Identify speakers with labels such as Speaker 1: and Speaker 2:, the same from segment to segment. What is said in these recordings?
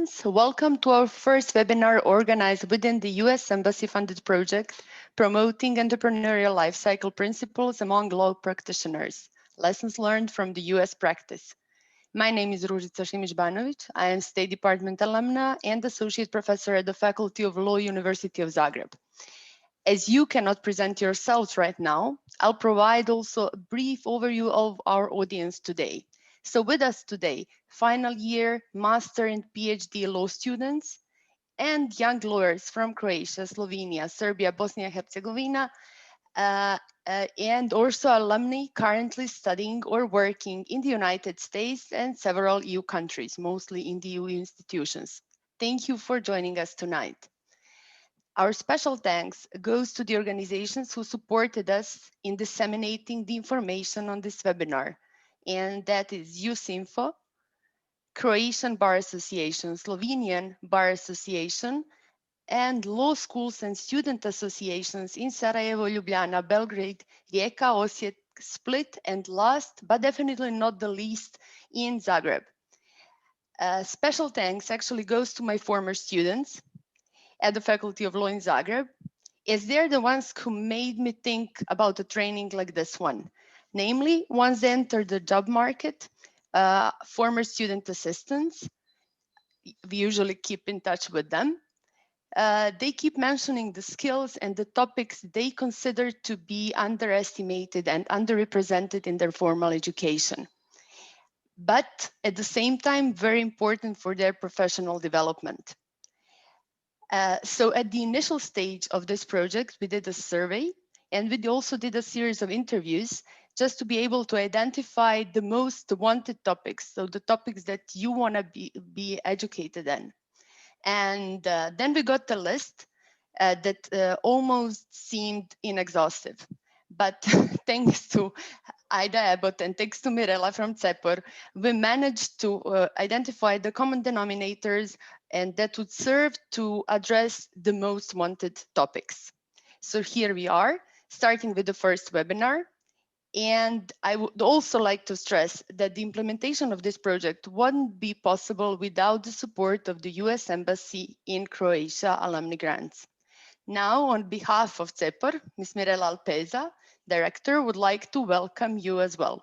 Speaker 1: students, welcome to our first webinar organized within the US Embassy-funded project promoting entrepreneurial life cycle principles among law practitioners, lessons learned from the US practice. My name is Ružica Šimić Banović. I am State Department alumna and Associate Professor at the Faculty of Law, University of Zagreb. As you cannot present yourselves right now, I'll provide also a brief overview of our audience today. So with us today, final year, master and PhD law students, and young lawyers from Croatia, Slovenia, Serbia, Bosnia and Herzegovina, and also alumni currently studying or working in the United States and several EU countries, mostly in the EU institutions. Thank you for joining us tonight. Our special thanks goes to the organizations who supported us in disseminating the information on this webinar, and that is USINFO, Croatian Bar Association, Slovenian Bar Association, and law schools and student associations in Sarajevo, Ljubljana, Belgrade, Rijeka, Osijek, Split, and last, but definitely not the least, in Zagreb. Special thanks actually goes to my former students at the Faculty of Law in Zagreb, as they're the ones who made me think about a training like this one. Namely, once they enter the job market, former student assistants, we usually keep in touch with them. They keep mentioning the skills and the topics they consider to be underestimated and underrepresented in their formal education, but at the same time, very important for their professional development. So at the initial stage of this project, we did a survey and we also did a series of interviews just to be able to identify the most wanted topics. So the topics that you want to be educated in. And then we got the list that almost seemed inexhaustive. But thanks to Ide Abbot and thanks to Mirela from CEPOR, we managed to identify the common denominators and that would serve to address the most wanted topics. So here we are, starting with the first webinar. And I would also like to stress that the implementation of this project wouldn't be possible without the support of the US Embassy in Croatia alumni grants. Now, on behalf of CEPOR, Ms. Mirela Alpeza, Director, would like to welcome you as well.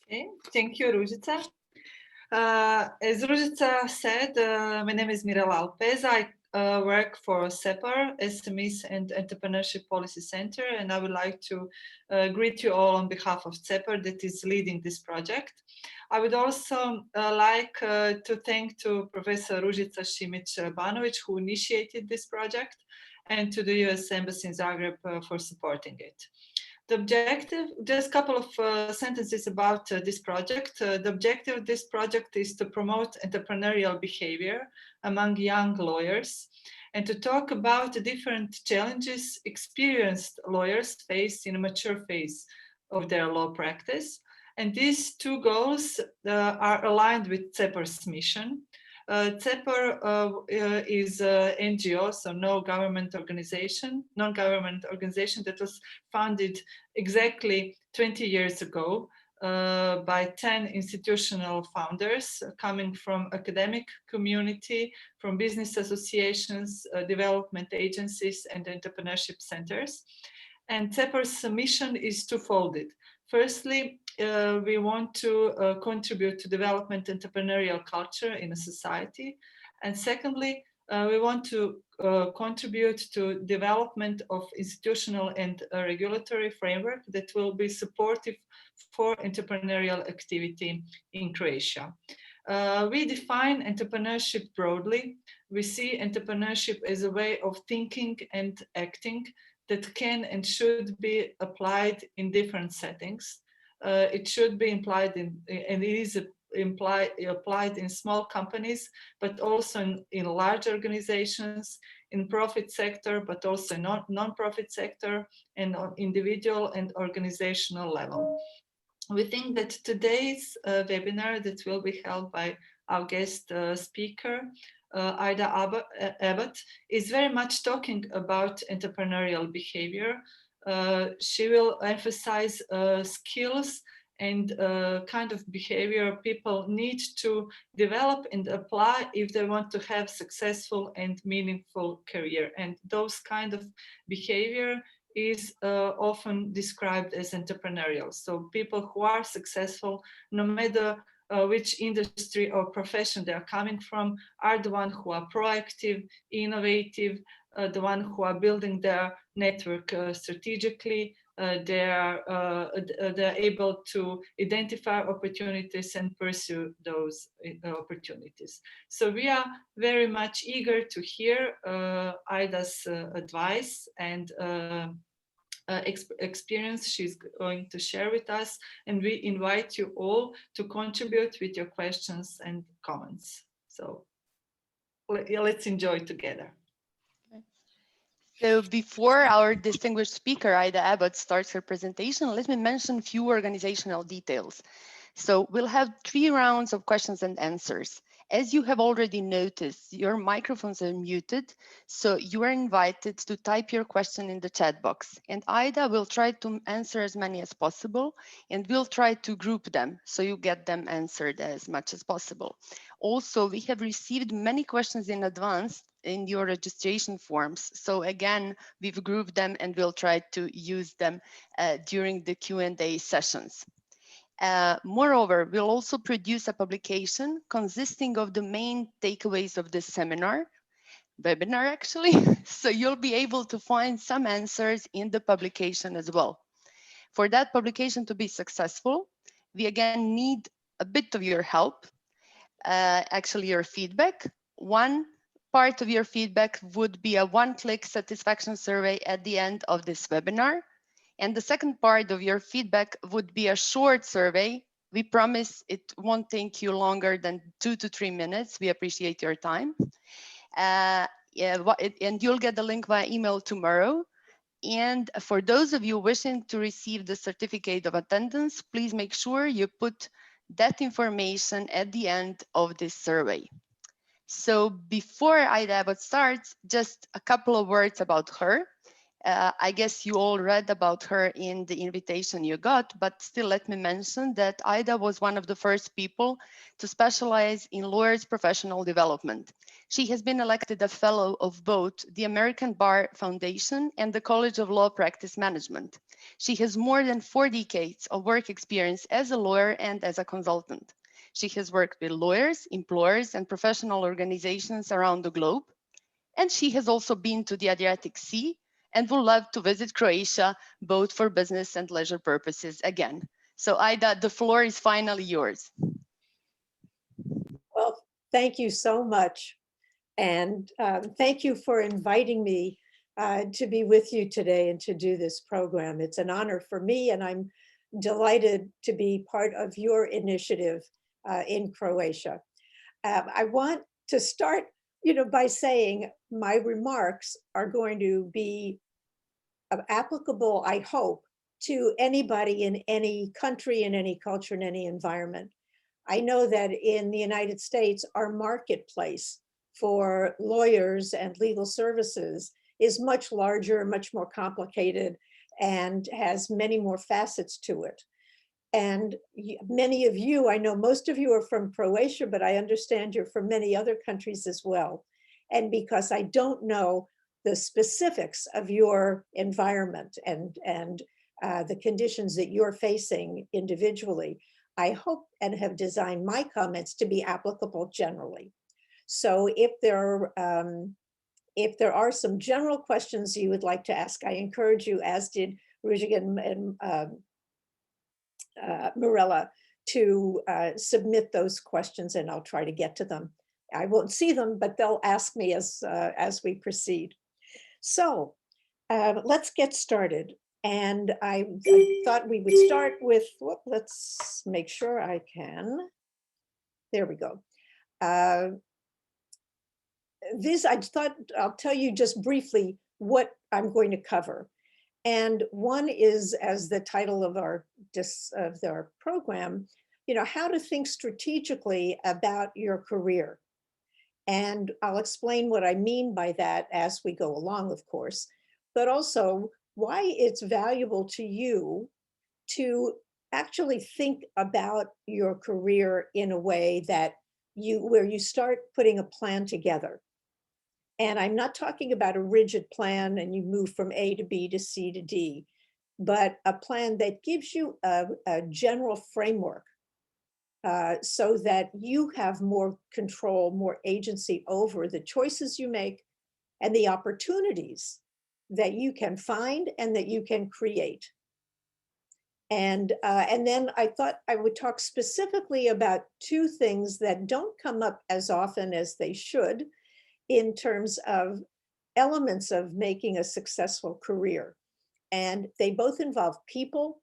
Speaker 2: Okay, thank you, Ružica. As Ružica said, my name is Mirela Alpeza. I work for CEPOR, SMEs and Entrepreneurship Policy Center, and I would like to greet you all on behalf of CEPOR that is leading this project. I would also like to thank to Professor Ružica Šimić Banović, who initiated this project, and to the US Embassy in Zagreb for supporting it. The objective, just a couple of sentences about this project. The objective of this project is to promote entrepreneurial behavior among young lawyers and to talk about the different challenges experienced lawyers face in a mature phase of their law practice. And these two goals are aligned with CEPOR's mission. CEPOR is an NGO, so non-government organization that was founded exactly 20 years ago by 10 institutional founders coming from academic community, from business associations, development agencies, and entrepreneurship centers. And CEPOR's mission is twofold. Firstly, we want to contribute to development entrepreneurial culture in a society. And secondly, we want to contribute to development of institutional and regulatory framework that will be supportive for entrepreneurial activity in Croatia. We define entrepreneurship broadly. We see entrepreneurship as a way of thinking and acting that can and should be applied in different settings. It should be implied in, and it is applied in small companies, but also in large organizations, in profit sector, but also non-profit sector, and on individual and organizational level. We think that today's webinar that will be held by our guest speaker, Ide Abbot, is very much talking about entrepreneurial behavior. She will emphasize skills and kind of behavior people need to develop and apply if they want to have successful and meaningful career. And those kind of behavior is often described as entrepreneurial. So people who are successful, no matter which industry or profession they are coming from, are the ones who are proactive, innovative, the ones who are building their network strategically. They're able to identify opportunities and pursue those opportunities. So we are very much eager to hear Ida's advice and experience she's going to share with us, and we invite you all to contribute with your questions and comments. So let's enjoy together.
Speaker 1: So before our distinguished speaker, Ide Abbot, starts her presentation, let me mention a few organizational details. So we'll have 3 rounds of questions and answers. As you have already noticed, your microphones are muted, so you are invited to type your question in the chat box. And Ida will try to answer as many as possible, and we'll try to group them so you get them answered as much as possible. Also, we have received many questions in advance in your registration forms. So again, we've grouped them and we'll try to use them during the Q&A sessions. Moreover, we'll also produce a publication consisting of the main takeaways of this webinar actually. So you'll be able to find some answers in the publication as well. For that publication to be successful, we again need a bit of your help, actually your feedback. One part of your feedback would be a one-click satisfaction survey at the end of this webinar. And the second part of your feedback would be a short survey. We promise it won't take you longer than 2 to 3 minutes. We appreciate your time. And you'll get the link via email tomorrow. And for those of you wishing to receive the certificate of attendance, please make sure you put that information at the end of this survey. So before Ide Abbot starts, just a couple of words about her. I guess you all read about her in the invitation you got, but still let me mention that Ida was one of the first people to specialize in lawyers' professional development. She has been elected a fellow of both the American Bar Foundation and the College of Law Practice Management. She has more than 4 decades of work experience as a lawyer and as a consultant. She has worked with lawyers, employers, and professional organizations around the globe. And she has also been to the Adriatic Sea and would love to visit Croatia, both for business and leisure purposes again. So Ida, the floor is finally yours.
Speaker 3: Well, thank you so much. And thank you for inviting me to be with you today and to do this program. It's an honor for me, and I'm delighted to be part of your initiative in Croatia. I want to start by saying my remarks are going to be applicable, I hope, to anybody in any country, in any culture, in any environment. I know that in the United States, our marketplace for lawyers and legal services is much larger, much more complicated, and has many more facets to it. And many of you, I know most of you are from Croatia, but I understand you're from many other countries as well. And because I don't know the specifics of your environment and the conditions that you're facing individually, I hope and have designed my comments to be applicable generally. So if there are some general questions you would like to ask, I encourage you, as did Ružica and Mirela, to submit those questions, and I'll try to get to them. I won't see them, but they'll ask me as we proceed. So let's get started. And I thought we would start with, let's make sure I can. There we go. I thought I'll tell you just briefly what I'm going to cover. And one is, as the title of our program, how to think strategically about your career. And I'll explain what I mean by that as we go along, of course, but also why it's valuable to you to actually think about your career in a way that where you start putting a plan together. And I'm not talking about a rigid plan and you move from A to B to C to D, but a plan that gives you a general framework so that you have more control, more agency over the choices you make and the opportunities that you can find and that you can create. And then I thought I would talk specifically about two things that don't come up as often as they should in terms of elements of making a successful career. And they both involve people.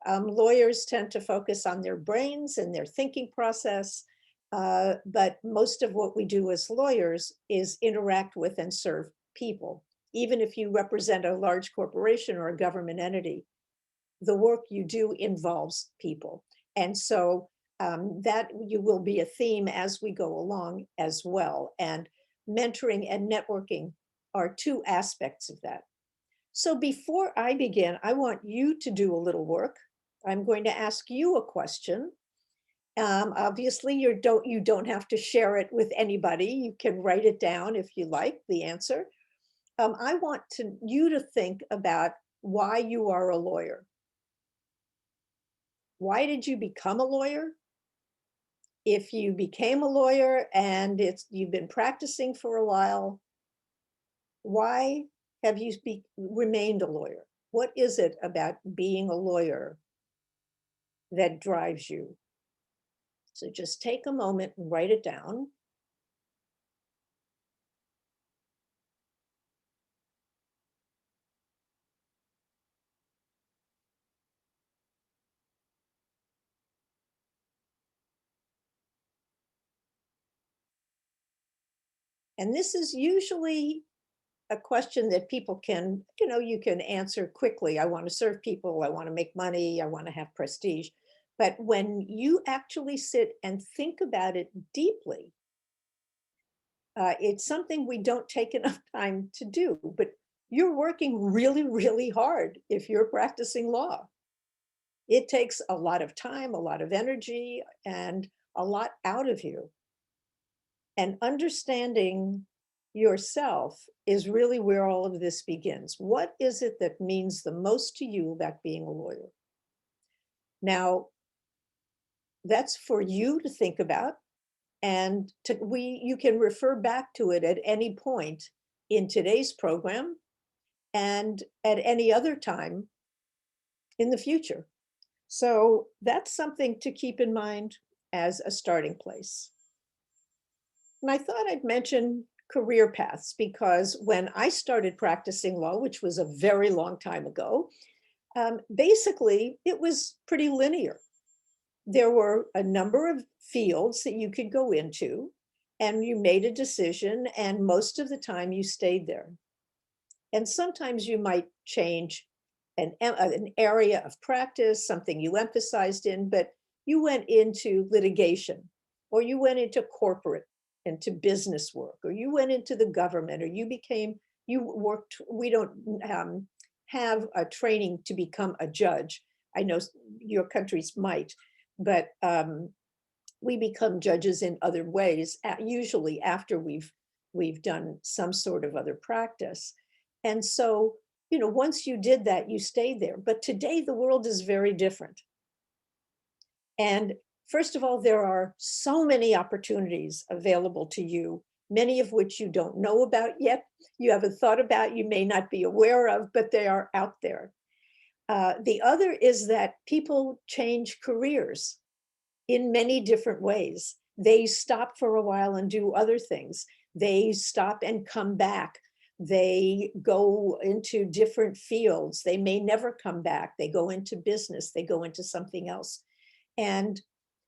Speaker 3: Lawyers tend to focus on their brains and their thinking process, but most of what we do as lawyers is interact with and serve people. Even if you represent a large corporation or a government entity, the work you do involves people. And so that will be a theme as we go along as well. And mentoring and networking are two aspects of that. So before I begin, I want you to do a little work. I'm going to ask you a question. Obviously, you don't have to share it with anybody. You can write it down if you like, the answer. I want you to think about why you are a lawyer. Why did you become a lawyer? If you became a lawyer and you've been practicing for a while, why have you remained a lawyer? What is it about being a lawyer that drives you? So just take a moment and write it down. And this is usually a question that people can, you can answer quickly. I want to serve people. I want to make money. I want to have prestige. But when you actually sit and think about it deeply, it's something we don't take enough time to do, but you're working really, really hard if you're practicing law. It takes a lot of time, a lot of energy, and a lot out of you. And understanding yourself is really where all of this begins. What is it that means the most to you about being a lawyer? Now, that's for you to think about, and you can refer back to it at any point in today's program and at any other time in the future. So that's something to keep in mind as a starting place. And I thought I'd mention career paths because when I started practicing law, which was a very long time ago, basically it was pretty linear. There were a number of fields that you could go into and you made a decision and most of the time you stayed there. And sometimes you might change an area of practice, something you emphasized in, but you went into litigation or you went into corporate, into business work, or you went into the government, or you worked. We don't have a training to become a judge. I know your countries might, but we become judges in other ways, usually after we've done some sort of other practice. And so, once you did that, you stayed there. But today the world is very different. And first of all, there are so many opportunities available to you, many of which you don't know about yet, you haven't thought about, you may not be aware of, but they are out there. The other is that people change careers in many different ways. They stop for a while and do other things. They stop and come back. They go into different fields. They may never come back. They go into business. They go into something else. And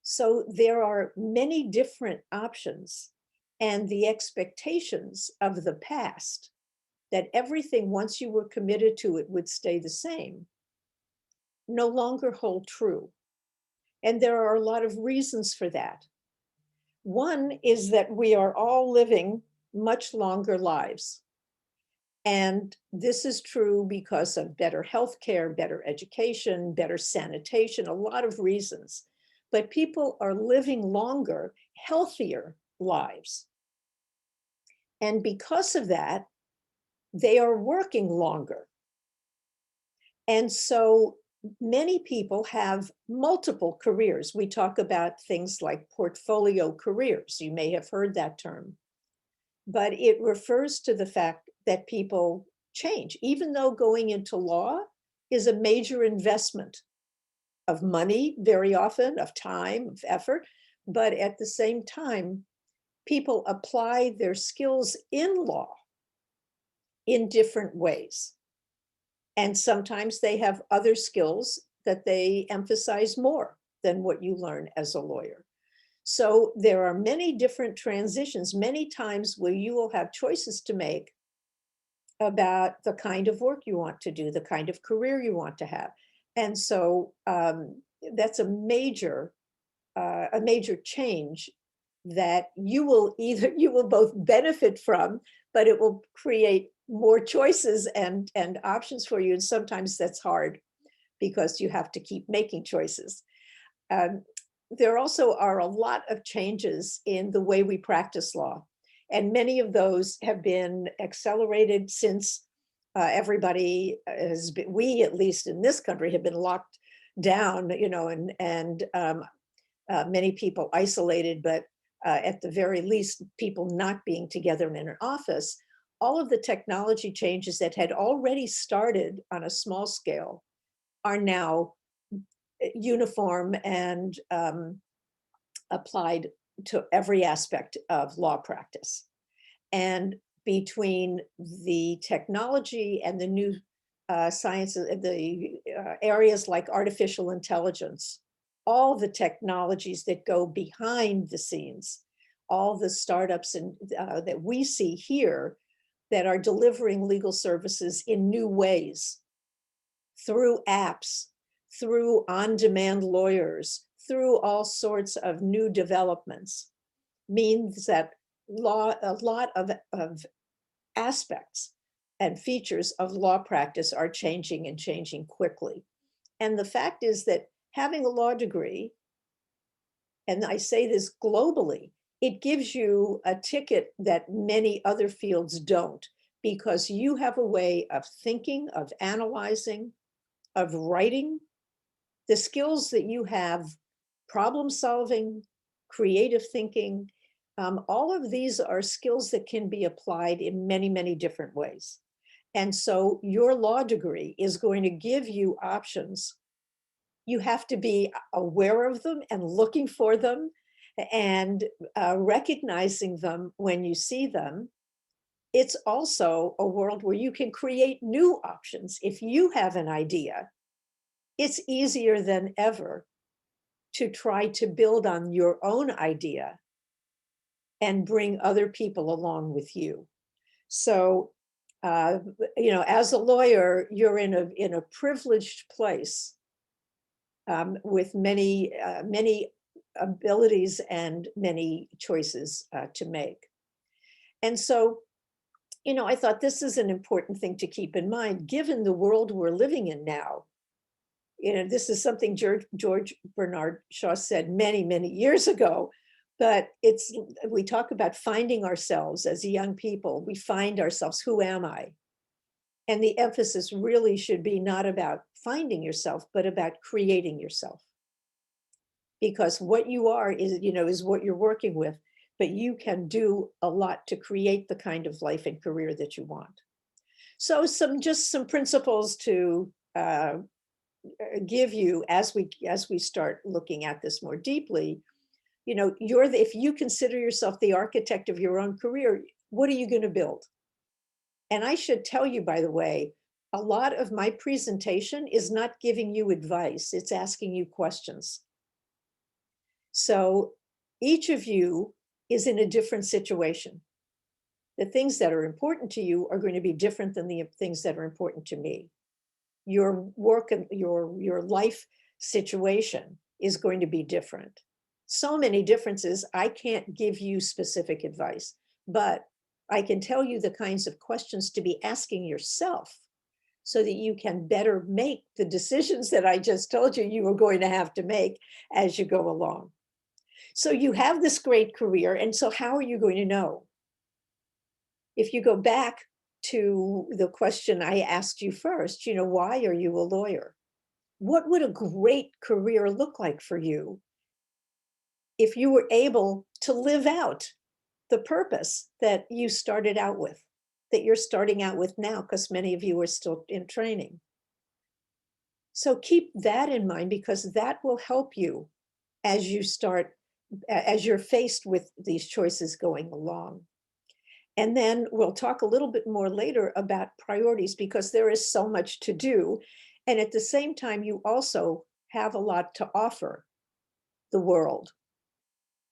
Speaker 3: so there are many different options, and the expectations of the past that everything, once you were committed to it, would stay the same, no longer hold true. And there are a lot of reasons for that. One is that we are all living much longer lives. And this is true because of better healthcare, better education, better sanitation, a lot of reasons. But people are living longer, healthier lives. And because of that, they are working longer. And so many people have multiple careers. We talk about things like portfolio careers. You may have heard that term. But it refers to the fact that people change, even though going into law is a major investment of money, very often, of time, of effort. But at the same time, people apply their skills in law in different ways. And sometimes they have other skills that they emphasize more than what you learn as a lawyer. So there are many different transitions, many times where you will have choices to make about the kind of work you want to do, the kind of career you want to have. And so that's a major change that you will both benefit from, but it will create more choices and options for you. And sometimes that's hard because you have to keep making choices. There also are a lot of changes in the way we practice law. And many of those have been accelerated since everybody has been, we at least in this country have been locked down, and many people isolated, but at the very least, people not being together in an office. All of the technology changes that had already started on a small scale are now uniform and applied to every aspect of law practice. And between the technology and the new sciences, the areas like artificial intelligence, all the technologies that go behind the scenes, all the startups that we see here that are delivering legal services in new ways, through apps, through on-demand lawyers, through all sorts of new developments, means that a lot of aspects and features of law practice are changing and changing quickly. And the fact is that having a law degree, and I say this globally, it gives you a ticket that many other fields don't, because you have a way of thinking, of analyzing, of writing. The skills that you have, problem solving, creative thinking, all of these are skills that can be applied in many, many different ways. And so your law degree is going to give you options. You have to be aware of them and looking for them and recognizing them when you see them. It's also a world where you can create new options. If you have an idea, it's easier than ever to try to build on your own idea and bring other people along with you. So, as a lawyer, you're in a privileged place with many abilities and many choices to make. And so, I thought this is an important thing to keep in mind, given the world we're living in now. This is something George Bernard Shaw said many, many years ago, but we talk about finding ourselves as young people. We find ourselves, who am I? And the emphasis really should be not about finding yourself, but about creating yourself. Because what you are is what you're working with, but you can do a lot to create the kind of life and career that you want. So just some principles to give you as we start looking at this more deeply. If you consider yourself the architect of your own career, what are you going to build? And I should tell you, by the way, a lot of my presentation is not giving you advice, it's asking you questions. So each of you is in a different situation. The things that are important to you are going to be different than the things that are important to me. Your work and your life situation is going to be different. So many differences, I can't give you specific advice, but I can tell you the kinds of questions to be asking yourself so that you can better make the decisions that I just told you you were going to have to make as you go along. So you have this great career, and so how are you going to know? If you go back to the question I asked you first, why are you a lawyer? What would a great career look like for you if you were able to live out the purpose that you started out with, that you're starting out with now, because many of you are still in training? So keep that in mind, because that will help you as you're faced with these choices going along. And then we'll talk a little bit more later about priorities, because there is so much to do. And at the same time, you also have a lot to offer the world,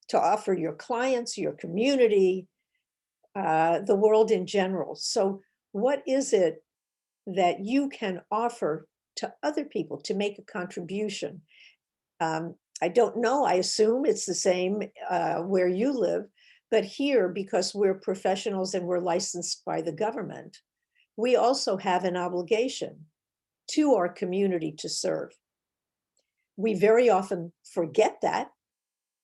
Speaker 3: to offer your clients, your community, the world in general. So what is it that you can offer to other people to make a contribution? I don't know, I assume it's the same where you live, but here, because we're professionals and we're licensed by the government, we also have an obligation to our community to serve. We very often forget that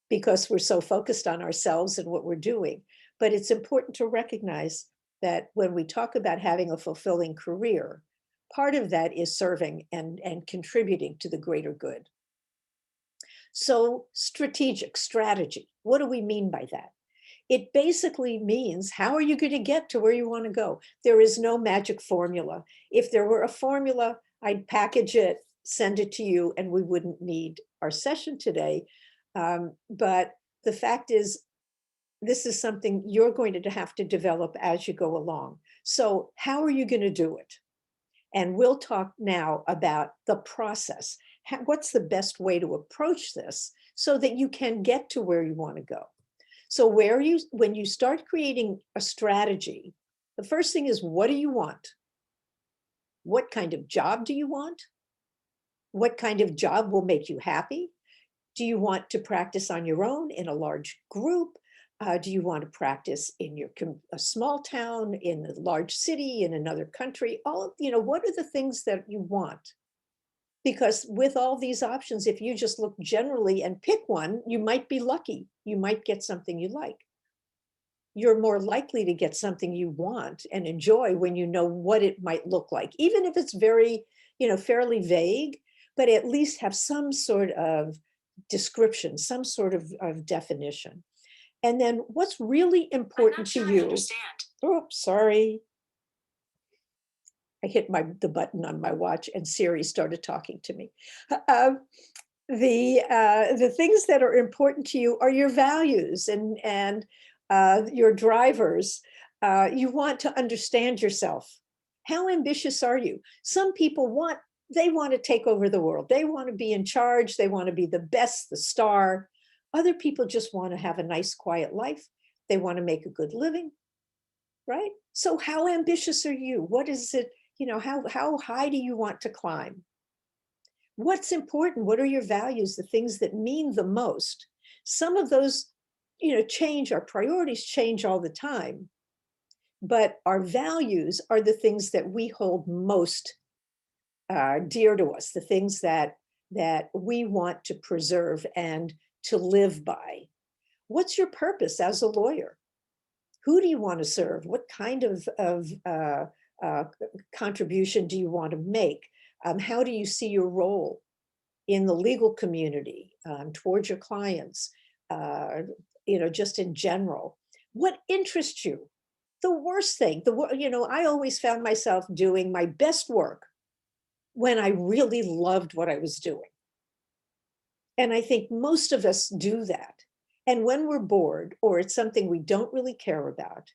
Speaker 3: because we're so focused on ourselves and what we're doing. But it's important to recognize that when we talk about having a fulfilling career, part of that is serving and contributing to the greater good. So strategy, what do we mean by that? It basically means, how are you going to get to where you want to go? There is no magic formula. If there were a formula, I'd package it, send it to you, and we wouldn't need our session today. But the fact is, this is something you're going to have to develop as you go along. So how are you going to do it? And we'll talk now about the process. What's the best way to approach this so that you can get to where you want to go? So when you start creating a strategy, the first thing is, what do you want? What kind of job do you want? What kind of job will make you happy? Do you want to practice on your own in a large group? Do you want to practice in a small town, in a large city, in another country? What are the things that you want? Because with all these options, if you just look generally and pick one, you might be lucky. You might get something you like. You're more likely to get something you want and enjoy when you know what it might look like, even if it's very, fairly vague, but at least have some sort of description, some sort of definition. And then what's really important to you. Oh, sorry. I hit the button on my watch and Siri started talking to me. The things that are important to you are your values and your drivers. You want to understand yourself. How ambitious are you? Some people want to take over the world. They want to be in charge. They want to be the best, the star. Other people just want to have a nice, quiet life. They want to make a good living, right? So how ambitious are you? What is it? How high do you want to climb? What's important? What are your values, the things that mean the most? Some of those, change, our priorities change all the time, but our values are the things that we hold most dear to us, the things that we want to preserve and to live by. What's your purpose as a lawyer? Who do you want to serve? What kind of contribution do you want to make? How do you see your role in the legal community, towards your clients, just in general? What interests you? The worst thing, I always found myself doing my best work when I really loved what I was doing. And I think most of us do that. And when we're bored or it's something we don't really care about,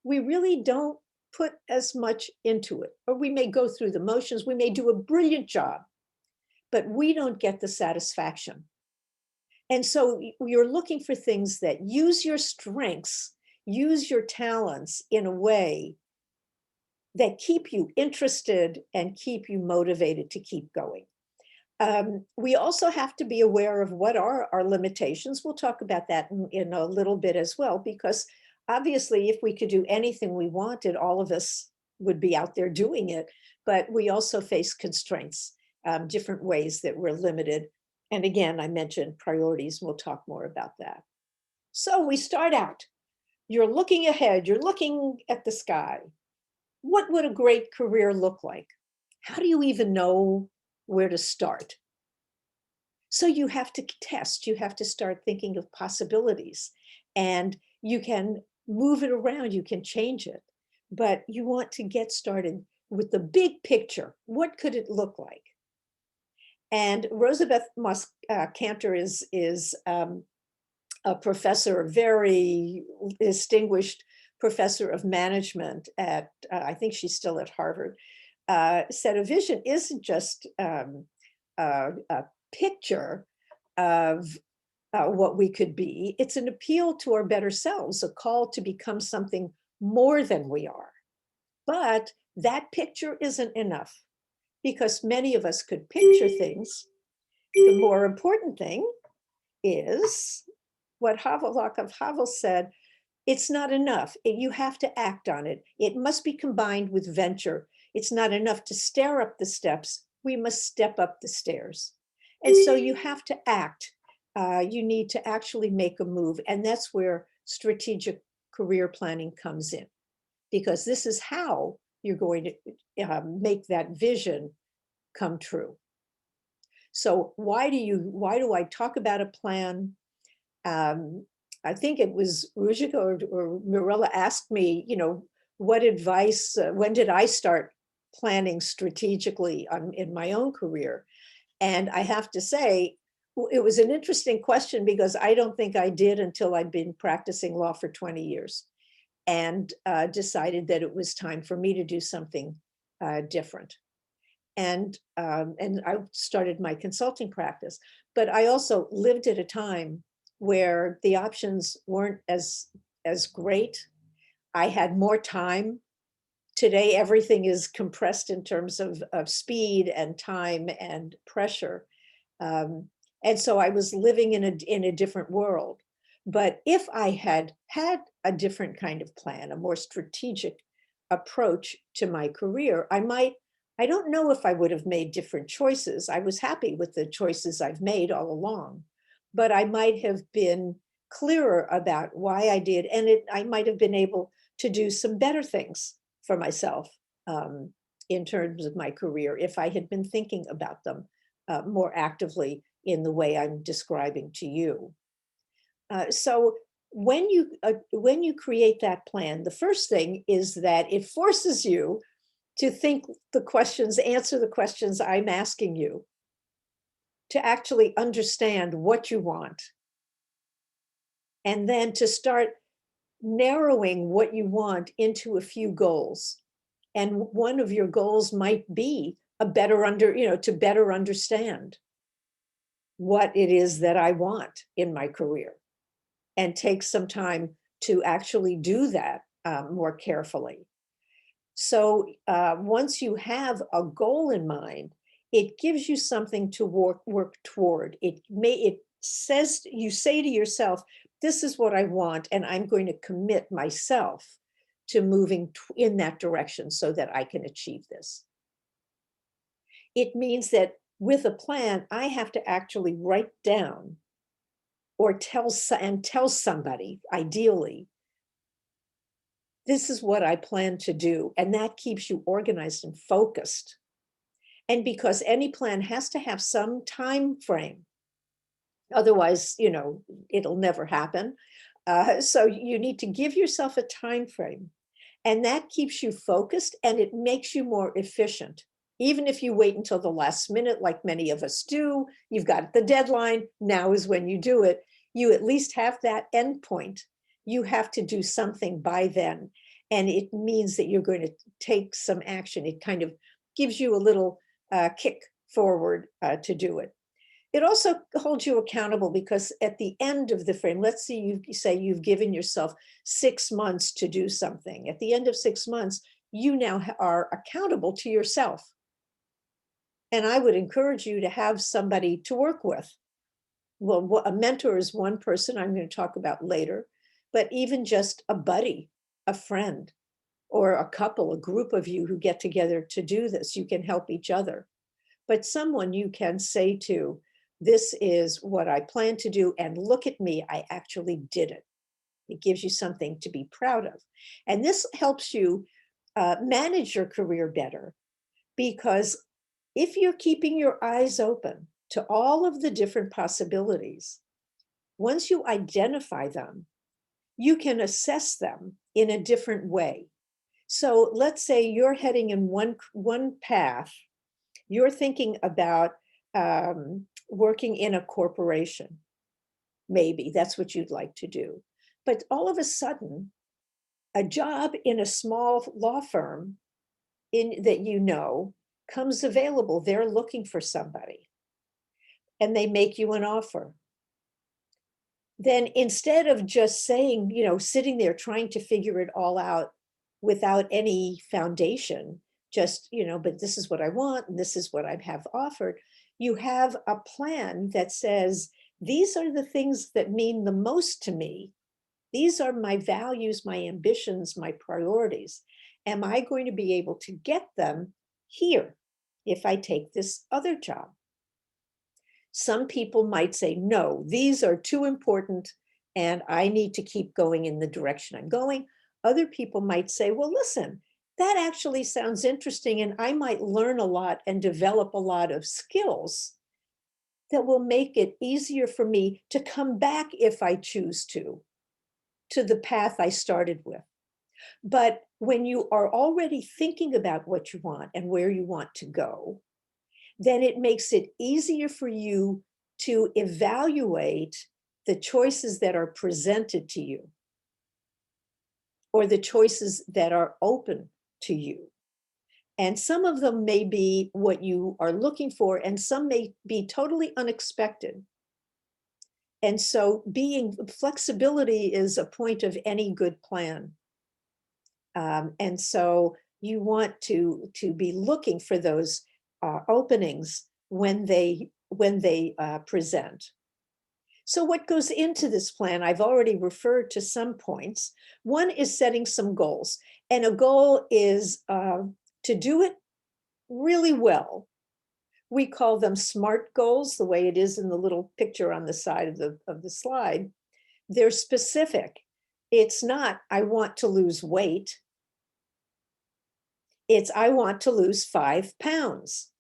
Speaker 3: we really don't put as much into it. Or we may go through the motions, we may do a brilliant job, but we don't get the satisfaction. And so you're looking for things that use your strengths, use your talents in a way that keep you interested and keep you motivated to keep going. We also have to be aware of what are our limitations. We'll talk about that in a little bit as well, because obviously, if we could do anything we wanted, all of us would be out there doing it. But we also face constraints, different ways that we're limited. And again, I mentioned priorities. We'll talk more about that. So we start out. You're looking ahead. You're looking at the sky. What would a great career look like? How do you even know where to start? So you have to test. You have to start thinking of possibilities. And you can move it around. You can change it. But you want to get started with the big picture. What could it look like? And Rosabeth Moss-Cantor is a professor, a very distinguished professor of management at, I think she's still at Harvard, said a vision isn't just a picture of what we could be. It's an appeal to our better selves, a call to become something more than we are. But that picture isn't enough, because many of us could picture things. The more important thing is what Havelock of Havel said, it's not enough. You have to act on it. It must be combined with venture. It's not enough to stare up the steps. We must step up the stairs. And so you have to act. You need to actually make a move. And that's where strategic career planning comes in, because this is how you're going to make that vision come true. So why do I talk about a plan? I think it was Ružica or Mirela asked me, what advice, when did I start planning strategically in my own career? And I have to say, it was an interesting question, because I don't think I did until I'd been practicing law for 20 years and decided that it was time for me to do something different. And I started my consulting practice, but I also lived at a time where the options weren't as great. I had more time. Today, everything is compressed in terms of speed and time and pressure. And so I was living in a different world. But if I had had a different kind of plan, a more strategic approach to my career, I don't know if I would have made different choices. I was happy with the choices I've made all along, but I might have been clearer about why I did, and I might have been able to do some better things for myself in terms of my career if I had been thinking about them more actively in the way I'm describing to you. So when you create that plan, the first thing is that it forces you to think answer the questions I'm asking you, to actually understand what you want, and then to start narrowing what you want into a few goals. And one of your goals might be to better understand what it is that I want in my career, and take some time to actually do that more carefully. So once you have a goal in mind, it gives you something to work toward. You say to yourself, this is what I want, and I'm going to commit myself to moving in that direction so that I can achieve this. It means that with a plan, I have to actually write down or tell somebody, ideally, this is what I plan to do. And that keeps you organized and focused. And because any plan has to have some time frame, otherwise, it'll never happen. So you need to give yourself a time frame, and that keeps you focused, and it makes you more efficient. Even if you wait until the last minute, like many of us do, you've got the deadline, now is when you do it, you at least have that end point. You have to do something by then. And it means that you're going to take some action. It kind of gives you a little kick forward to do it. It also holds you accountable, because at the end of the frame, let's say you've given yourself 6 months to do something. At the end of 6 months, you now are accountable to yourself. And I would encourage you to have somebody to work with. Well, a mentor is one person I'm going to talk about later, but even just a buddy, a friend, or a couple, a group of you who get together to do this. You can help each other. But someone you can say to, this is what I plan to do, and look at me, I actually did it. It gives you something to be proud of. And this helps you manage your career better, because if you're keeping your eyes open to all of the different possibilities, once you identify them, you can assess them in a different way. So let's say you're heading in one path. You're thinking about working in a corporation. Maybe that's what you'd like to do. But all of a sudden, a job in a small law firm that you know comes available. They're looking for somebody, and they make you an offer. Then instead of just saying, sitting there trying to figure it all out without any foundation, just, but this is what I want, and this is what I have offered, you have a plan that says, these are the things that mean the most to me. These are my values, my ambitions, my priorities. Am I going to be able to get them here if I take this other job? Some people might say, no, these are too important and I need to keep going in the direction I'm going. Other people might say, well, listen, that actually sounds interesting, and I might learn a lot and develop a lot of skills that will make it easier for me to come back, if I choose to the path I started with. But when you are already thinking about what you want and where you want to go, then it makes it easier for you to evaluate the choices that are presented to you, or the choices that are open to you. And some of them may be what you are looking for, and some may be totally unexpected. And so flexibility is a point of any good plan. And so you want to be looking for those openings when they present. So what goes into this plan? I've already referred to some points. One is setting some goals, and a goal is to do it really well. We call them SMART goals, the way it is in the little picture on the side of the slide. They're specific. It's not, I want to lose weight. It's, I want to lose 5 pounds.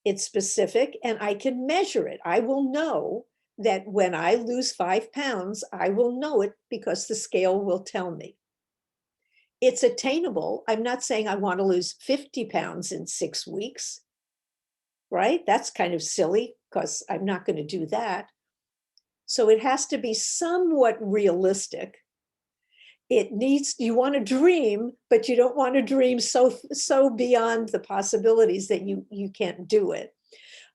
Speaker 3: It's specific, and I can measure it. I will know that when I lose 5 pounds, I will know it because the scale will tell me. It's attainable. I'm not saying I want to lose 50 pounds in 6 weeks, right? That's kind of silly, because I'm not going to do that. So it has to be somewhat realistic. It needs, you want to dream, but you don't want to dream so beyond the possibilities that you can't do it.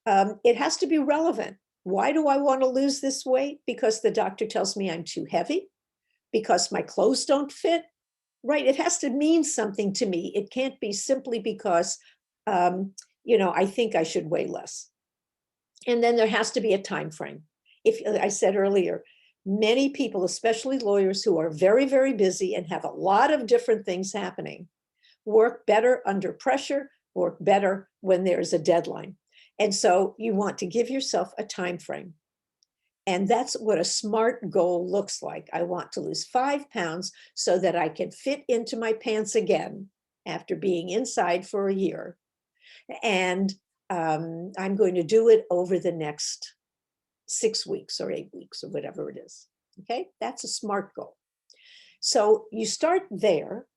Speaker 3: It has to be relevant. Why do I want to lose this weight? Because the doctor tells me I'm too heavy, because my clothes don't fit, right? It has to mean something to me. It can't be simply because, I think I should weigh less. And then there has to be a time frame. If I said earlier, many people, especially lawyers who are very, very busy and have a lot of different things happening, work better under pressure, work better when there's a deadline. And so you want to give yourself a time frame. And that's what a SMART goal looks like. I want to lose 5 pounds so that I can fit into my pants again after being inside for a year. And I'm going to do it over the next 6 weeks or 8 weeks or whatever it is. Okay, that's a SMART goal. So you start there,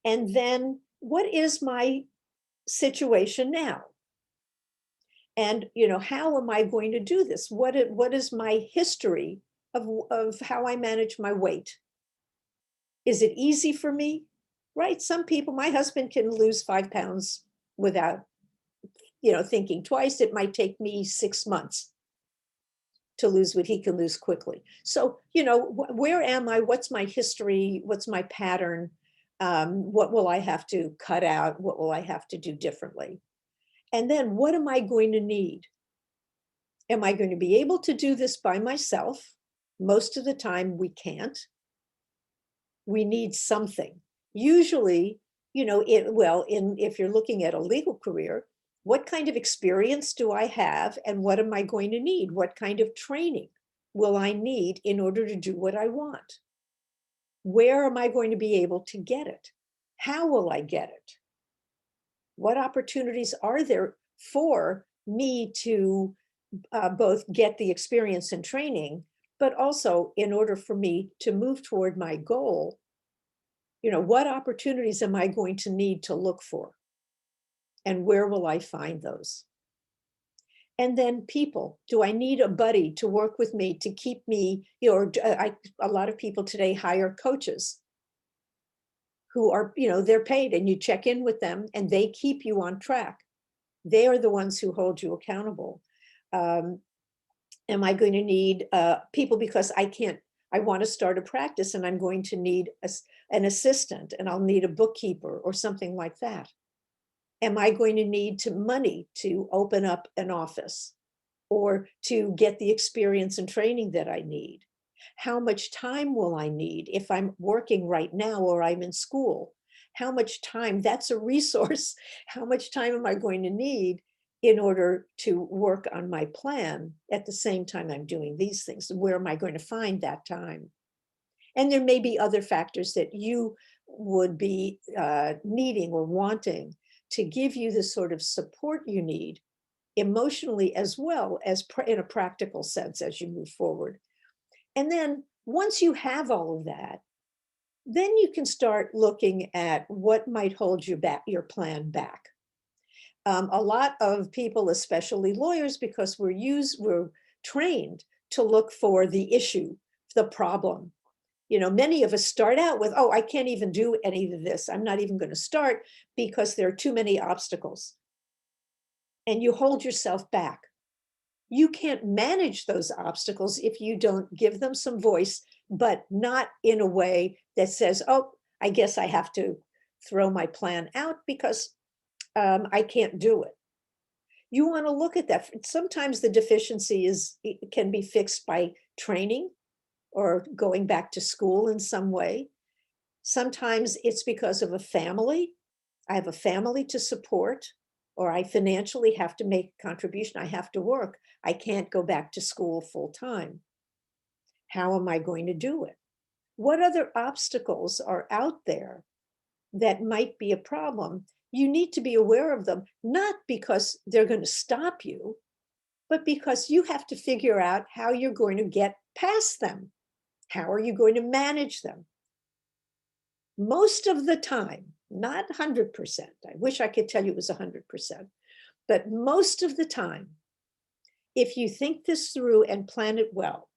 Speaker 3: and then what is my situation now? And how am I going to do this? What is my history of how I manage my weight? Is it easy for me? Right? Some people, my husband can lose 5 pounds without thinking twice. It might take me 6 months to lose what he can lose quickly. So, where am I? What's my history? What's my pattern? What will I have to cut out? What will I have to do differently? And then what am I going to need? Am I going to be able to do this by myself? Most of the time we can't. we need something. Usually, if you're looking at a legal career, what kind of experience do I have and what am I going to need? What kind of training will I need in order to do what I want? Where am I going to be able to get it? How will I get it? What opportunities are there for me to both get the experience and training, but also in order for me to move toward my goal, what opportunities am I going to need to look for? And where will I find those? And then people, do I need a buddy to work with me to keep me, a lot of people today hire coaches who are, they're paid and you check in with them and they keep you on track. They are the ones who hold you accountable. Am I going to need people because I want to start a practice and I'm going to need an assistant and I'll need a bookkeeper or something like that. Am I going to need money to open up an office or to get the experience and training that I need? How much time will I need if I'm working right now or I'm in school? How much time? That's a resource. How much time am I going to need in order to work on my plan at the same time I'm doing these things? Where am I going to find that time? And there may be other factors that you would be needing or wanting to give you the sort of support you need emotionally as well as in a practical sense as you move forward. And then once you have all of that, then you can start looking at what might hold you back, your plan back. A lot of people, especially lawyers, because we're trained to look for the issue, the problem. Many of us start out with, oh, I can't even do any of this. I'm not even going to start because there are too many obstacles. And you hold yourself back. You can't manage those obstacles if you don't give them some voice, but not in a way that says, oh, I guess I have to throw my plan out because I can't do it. You want to look at that. Sometimes the deficiency can be fixed by training or going back to school in some way. Sometimes it's because of a family. I have a family to support, or I financially have to make a contribution. I have to work. I can't go back to school full time. How am I going to do it? What other obstacles are out there that might be a problem? You need to be aware of them, not because they're going to stop you, but because you have to figure out how you're going to get past them. How are you going to manage them? Most of the time, not 100%, I wish I could tell you it was 100%, but most of the time, if you think this through and plan it well,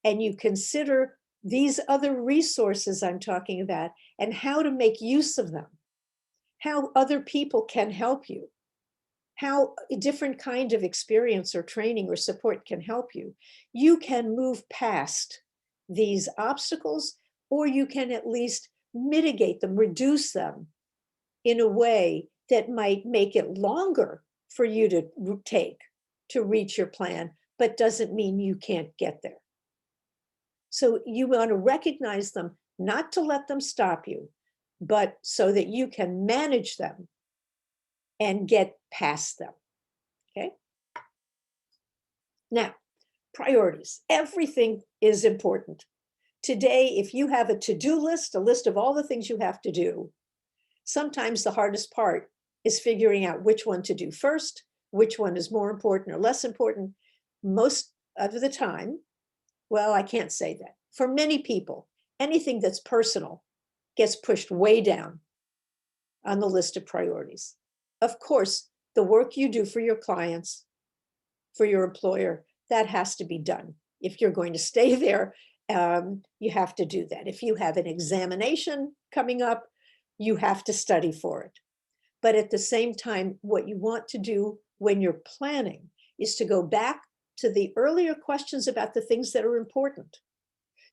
Speaker 3: and you consider these other resources I'm talking about and how to make use of them, how other people can help you, how a different kind of experience or training or support can help you, you can move past these obstacles, or you can at least mitigate them, reduce them in a way that might make it longer for you to take to reach your plan, but doesn't mean you can't get there. So you want to recognize them, not to let them stop you, but so that you can manage them and get past them. Okay. Now, priorities. Everything is important. Today, if you have a to-do list, a list of all the things you have to do, sometimes the hardest part is figuring out which one to do first, which one is more important or less important. Most of the time, well, I can't say that. For many people, anything that's personal gets pushed way down on the list of priorities. Of course, the work you do for your clients, for your employer, that has to be done. If you're going to stay there, you have to do that. If you have an examination coming up, you have to study for it. But at the same time, what you want to do when you're planning is to go back to the earlier questions about the things that are important,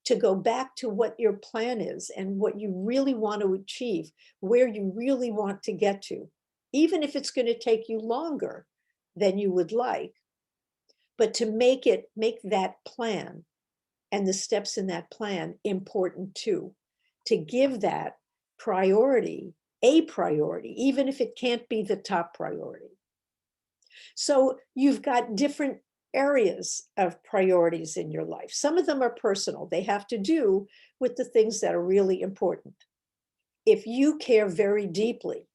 Speaker 3: to go back to what your plan is and what you really want to achieve, where you really want to get to, even if it's going to take you longer than you would like, but to make that plan and the steps in that plan important too. to give that priority, a priority, even if it can't be the top priority. So you've got different areas of priorities in your life. Some of them are personal. They have to do with the things that are really important. If you care very deeply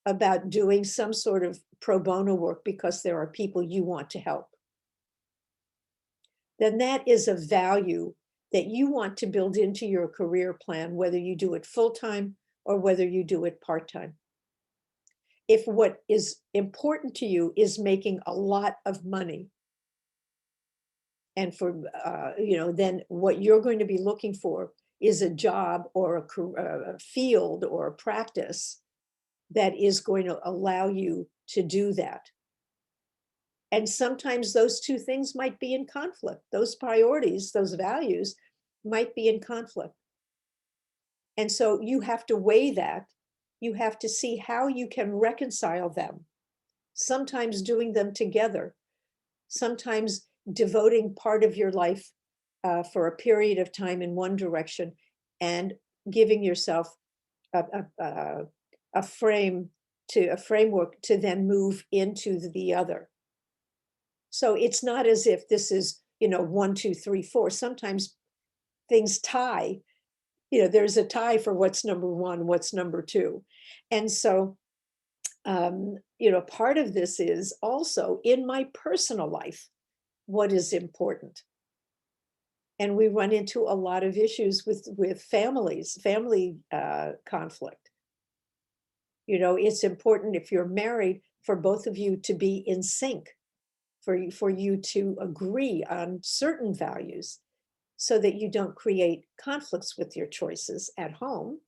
Speaker 3: about doing some sort of pro bono work because there are people you want to help, then that is a value that you want to build into your career plan, whether you do it full-time or whether you do it part-time. If what is important to you is making a lot of money, and for, then what you're going to be looking for is a job or a field or a practice that is going to allow you to do that. And sometimes those two things might be in conflict. Those priorities, those values might be in conflict. And so you have to weigh that. You have to see how you can reconcile them. Sometimes doing them together, sometimes devoting part of your life for a period of time in one direction and giving yourself a framework to then move into the other. So it's not as if this is, 1, 2, 3, 4. Sometimes things tie, there's a tie for what's number one, what's number two. And so, part of this is also in my personal life, what is important. And we run into a lot of issues with family conflict. It's important if you're married for both of you to be in sync, for you to agree on certain values so that you don't create conflicts with your choices at home.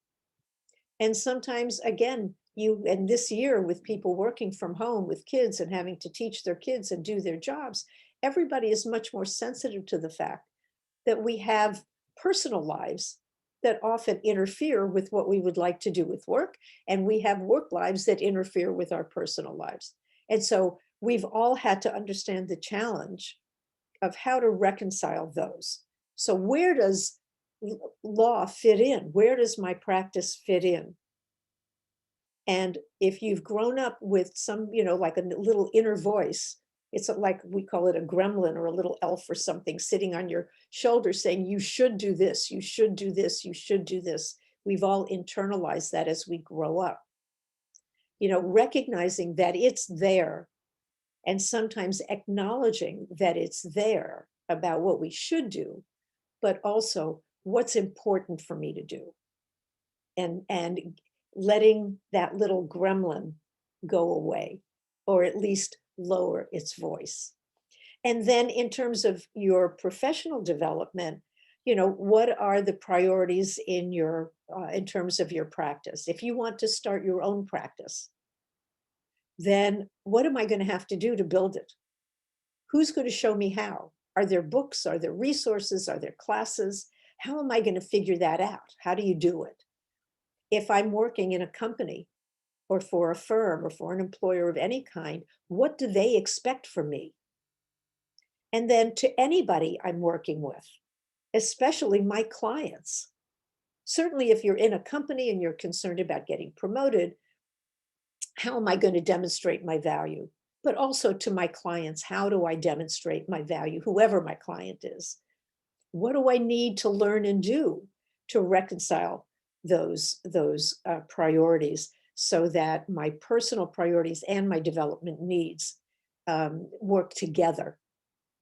Speaker 3: And sometimes, again, and this year with people working from home with kids and having to teach their kids and do their jobs, everybody is much more sensitive to the fact that we have personal lives that often interfere with what we would like to do with work. And we have work lives that interfere with our personal lives. And so we've all had to understand the challenge of how to reconcile those. So where does law fit in? Where does my practice fit in? And if you've grown up with some, like a little inner voice, it's like we call it a gremlin or a little elf or something sitting on your shoulder saying, you should do this, you should do this, you should do this. We've all internalized that as we grow up. Recognizing that it's there and sometimes acknowledging that it's there about what we should do, but also what's important for me to do. And letting that little gremlin go away, or at least lower its voice. And then in terms of your professional development, what are the priorities in terms of your practice? If you want to start your own practice, then what am I going to have to do to build it? Who's going to show me how? Are there books? Are there resources? Are there classes? How am I going to figure that out? How do you do it? If I'm working in a company or for a firm or for an employer of any kind, what do they expect from me? And then to anybody I'm working with, especially my clients. Certainly if you're in a company and you're concerned about getting promoted, how am I going to demonstrate my value? But also to my clients, how do I demonstrate my value, whoever my client is? What do I need to learn and do to reconcile those priorities so that my personal priorities and my development needs work together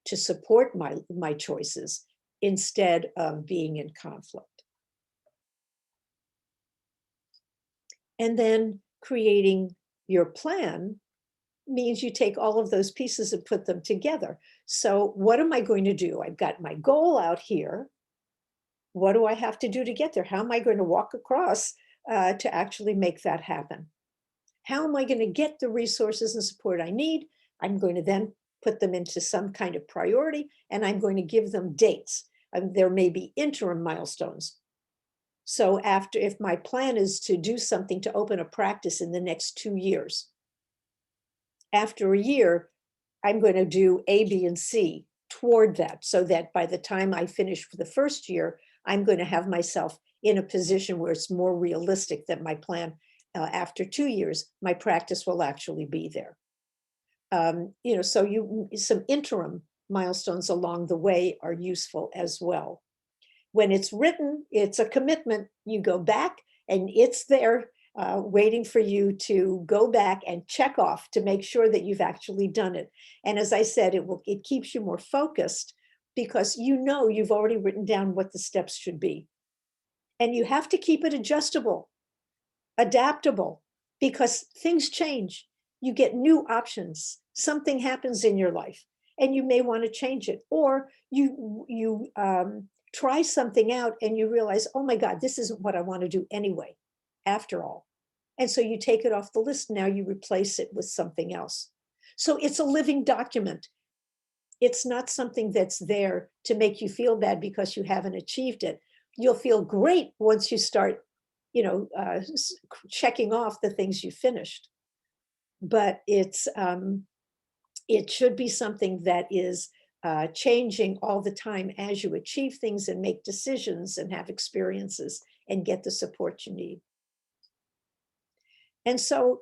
Speaker 3: to support my choices instead of being in conflict? And then creating your plan means you take all of those pieces and put them together. So what am I going to do? I've got my goal out here. What do I have to do to get there? How am I going to walk across to actually make that happen? How am I going to get the resources and support I need? I'm going to then put them into some kind of priority, and I'm going to give them dates. There may be interim milestones. So if my plan is to do something to open a practice in the next 2 years, after a year, I'm going to do A, B, and C toward that, so that by the time I finish for the first year, I'm going to have myself in a position where it's more realistic that my plan after 2 years, my practice will actually be there. So some interim milestones along the way are useful as well. When it's written, it's a commitment. You go back and it's there waiting for you to go back and check off to make sure that you've actually done it. And as I said, it keeps you more focused because you know you've already written down what the steps should be. And you have to keep it adjustable, adaptable, because things change. You get new options. Something happens in your life and you may want to change it, or you try something out and you realize, oh my God, this isn't what I want to do anyway, after all. And so you take it off the list. Now you replace it with something else. So it's a living document. It's not something that's there to make you feel bad because you haven't achieved it. You'll feel great once you start, checking off the things you finished. But it should be something that is changing all the time as you achieve things and make decisions and have experiences and get the support you need. And so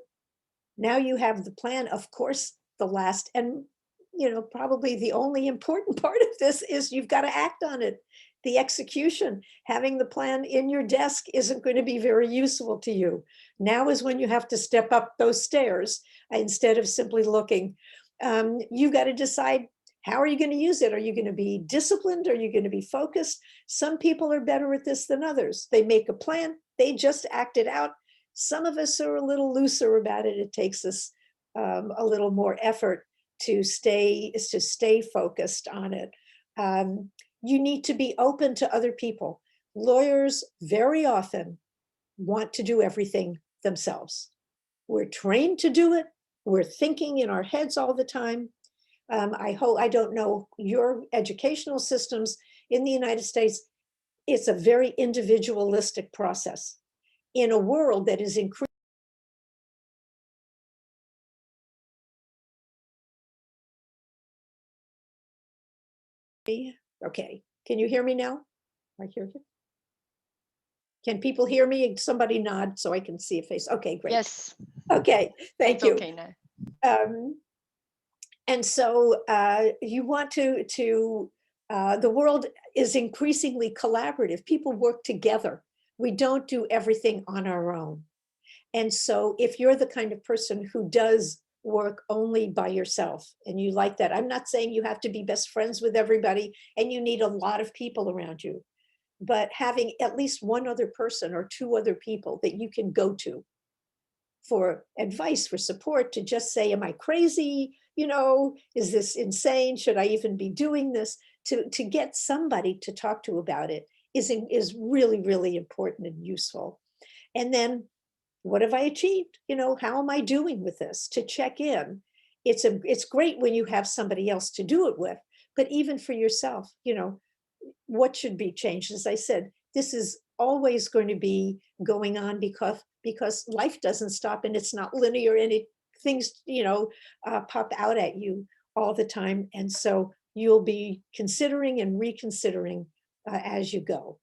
Speaker 3: now you have the plan. Of course, the last and probably the only important part of this is you've got to act on it. The execution, having the plan in your desk isn't going to be very useful to you. Now is when you have to step up those stairs instead of simply looking. You've got to decide, how are you going to use it? Are you going to be disciplined? Are you going to be focused? Some people are better at this than others. They make a plan, they just act it out. Some of us are a little looser about it. It takes us a little more effort to stay focused on it. You need to be open to other people. Lawyers very often want to do everything themselves. We're trained to do it. We're thinking in our heads all the time. I don't know your educational systems in the United States. It's a very individualistic process in a world that is increasing. Okay, can you hear me now? I hear you. Can people hear me? Somebody nod so I can see a face. Okay, great.
Speaker 1: Yes.
Speaker 3: Okay, thank you.
Speaker 1: Okay now.
Speaker 3: And so you want to the world is increasingly collaborative. People work together. We don't do everything on our own. And so if you're the kind of person who does work only by yourself and you like that, I'm not saying you have to be best friends with everybody and you need a lot of people around you, but having at least one other person or two other people that you can go to for advice, for support, to just say, am I crazy? Is this insane? Should I even be doing this? To get somebody to talk to about it is really, really important and useful. And then, what have I achieved? How am I doing with this? To check in. It's great when you have somebody else to do it with, but even for yourself, what should be changed? As I said, this is always going to be going on because life doesn't stop and it's not linear and things, pop out at you all the time. And so you'll be considering and reconsidering as you go.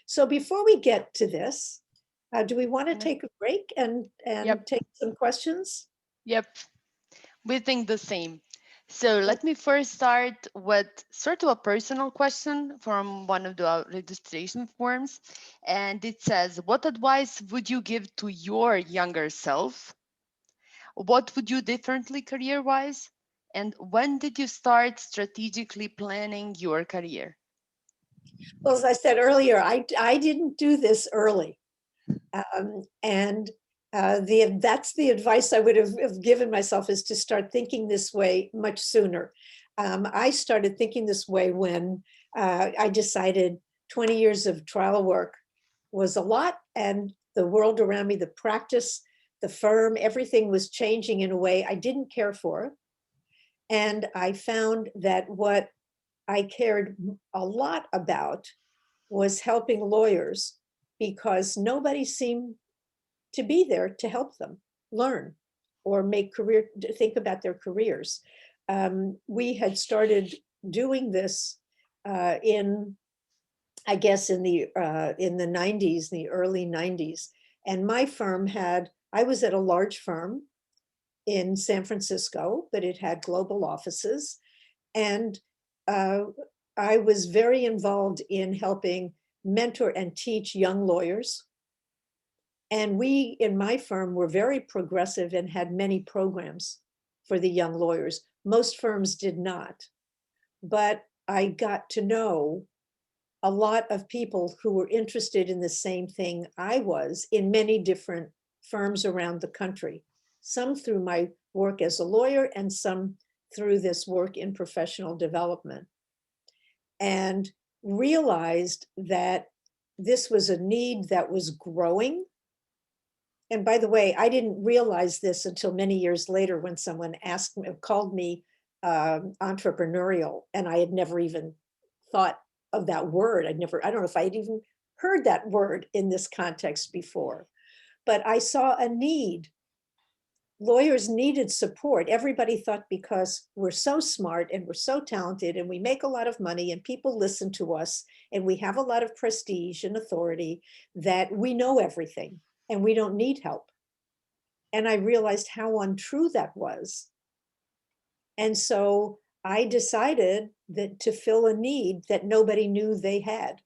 Speaker 3: So before we get to this, do we want to take a break and
Speaker 1: Yep.
Speaker 3: take some questions?
Speaker 1: Yep, we think the same. So let me first start with sort of a personal question from one of the registration forms. And it says, what advice would you give to your younger self? What would you differently career-wise? And when did you start strategically planning your career?
Speaker 3: Well, as I said earlier, I didn't do this early. That's the advice I would have given myself, is to start thinking this way much sooner. I started thinking this way when I decided 20 years of trial work was a lot, and the world around me, the practice, the firm, everything was changing in a way I didn't care for. And I found that what I cared a lot about was helping lawyers, because nobody seemed to be there to help them learn or think about their careers. We had started doing this in I guess in the 90s, the early 90s. And my firm I was at a large firm in San Francisco, but it had global offices. And I was very involved in helping mentor and teach young lawyers. And we, in my firm, were very progressive and had many programs for the young lawyers. Most firms did not. But I got to know a lot of people who were interested in the same thing I was in many different firms around the country, some through my work as a lawyer and some through this work in professional development, and realized that this was a need that was growing. And by the way, I didn't realize this until many years later when someone called me entrepreneurial, and I had never even thought of that word. I don't know if I had even heard that word in this context before, but I saw a need. Lawyers needed support. Everybody thought because we're so smart and we're so talented and we make a lot of money and people listen to us and we have a lot of prestige and authority that we know everything and we don't need help. And I realized how untrue that was. And so I decided that to fill a need that nobody knew they had,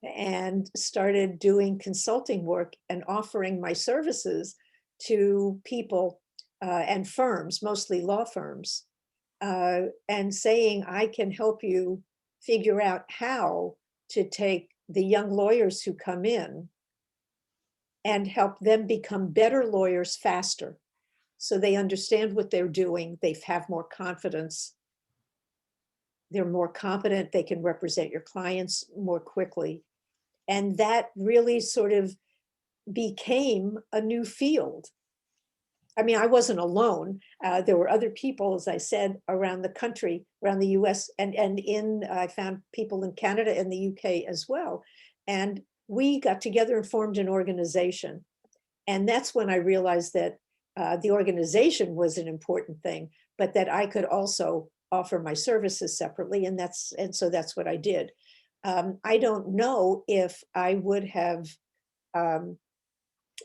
Speaker 3: and started doing consulting work and offering my services to people and firms, mostly law firms, and saying, I can help you figure out how to take the young lawyers who come in and help them become better lawyers faster. So they understand what they're doing, they have more confidence, they're more competent, they can represent your clients more quickly. And that really sort of became a new field. I mean, I wasn't alone. There were other people, as I said, around the country, around the US, and I found people in Canada and the UK as well. And we got together and formed an organization. And that's when I realized that the organization was an important thing, but that I could also offer my services separately. And so that's what I did. I don't know if I would have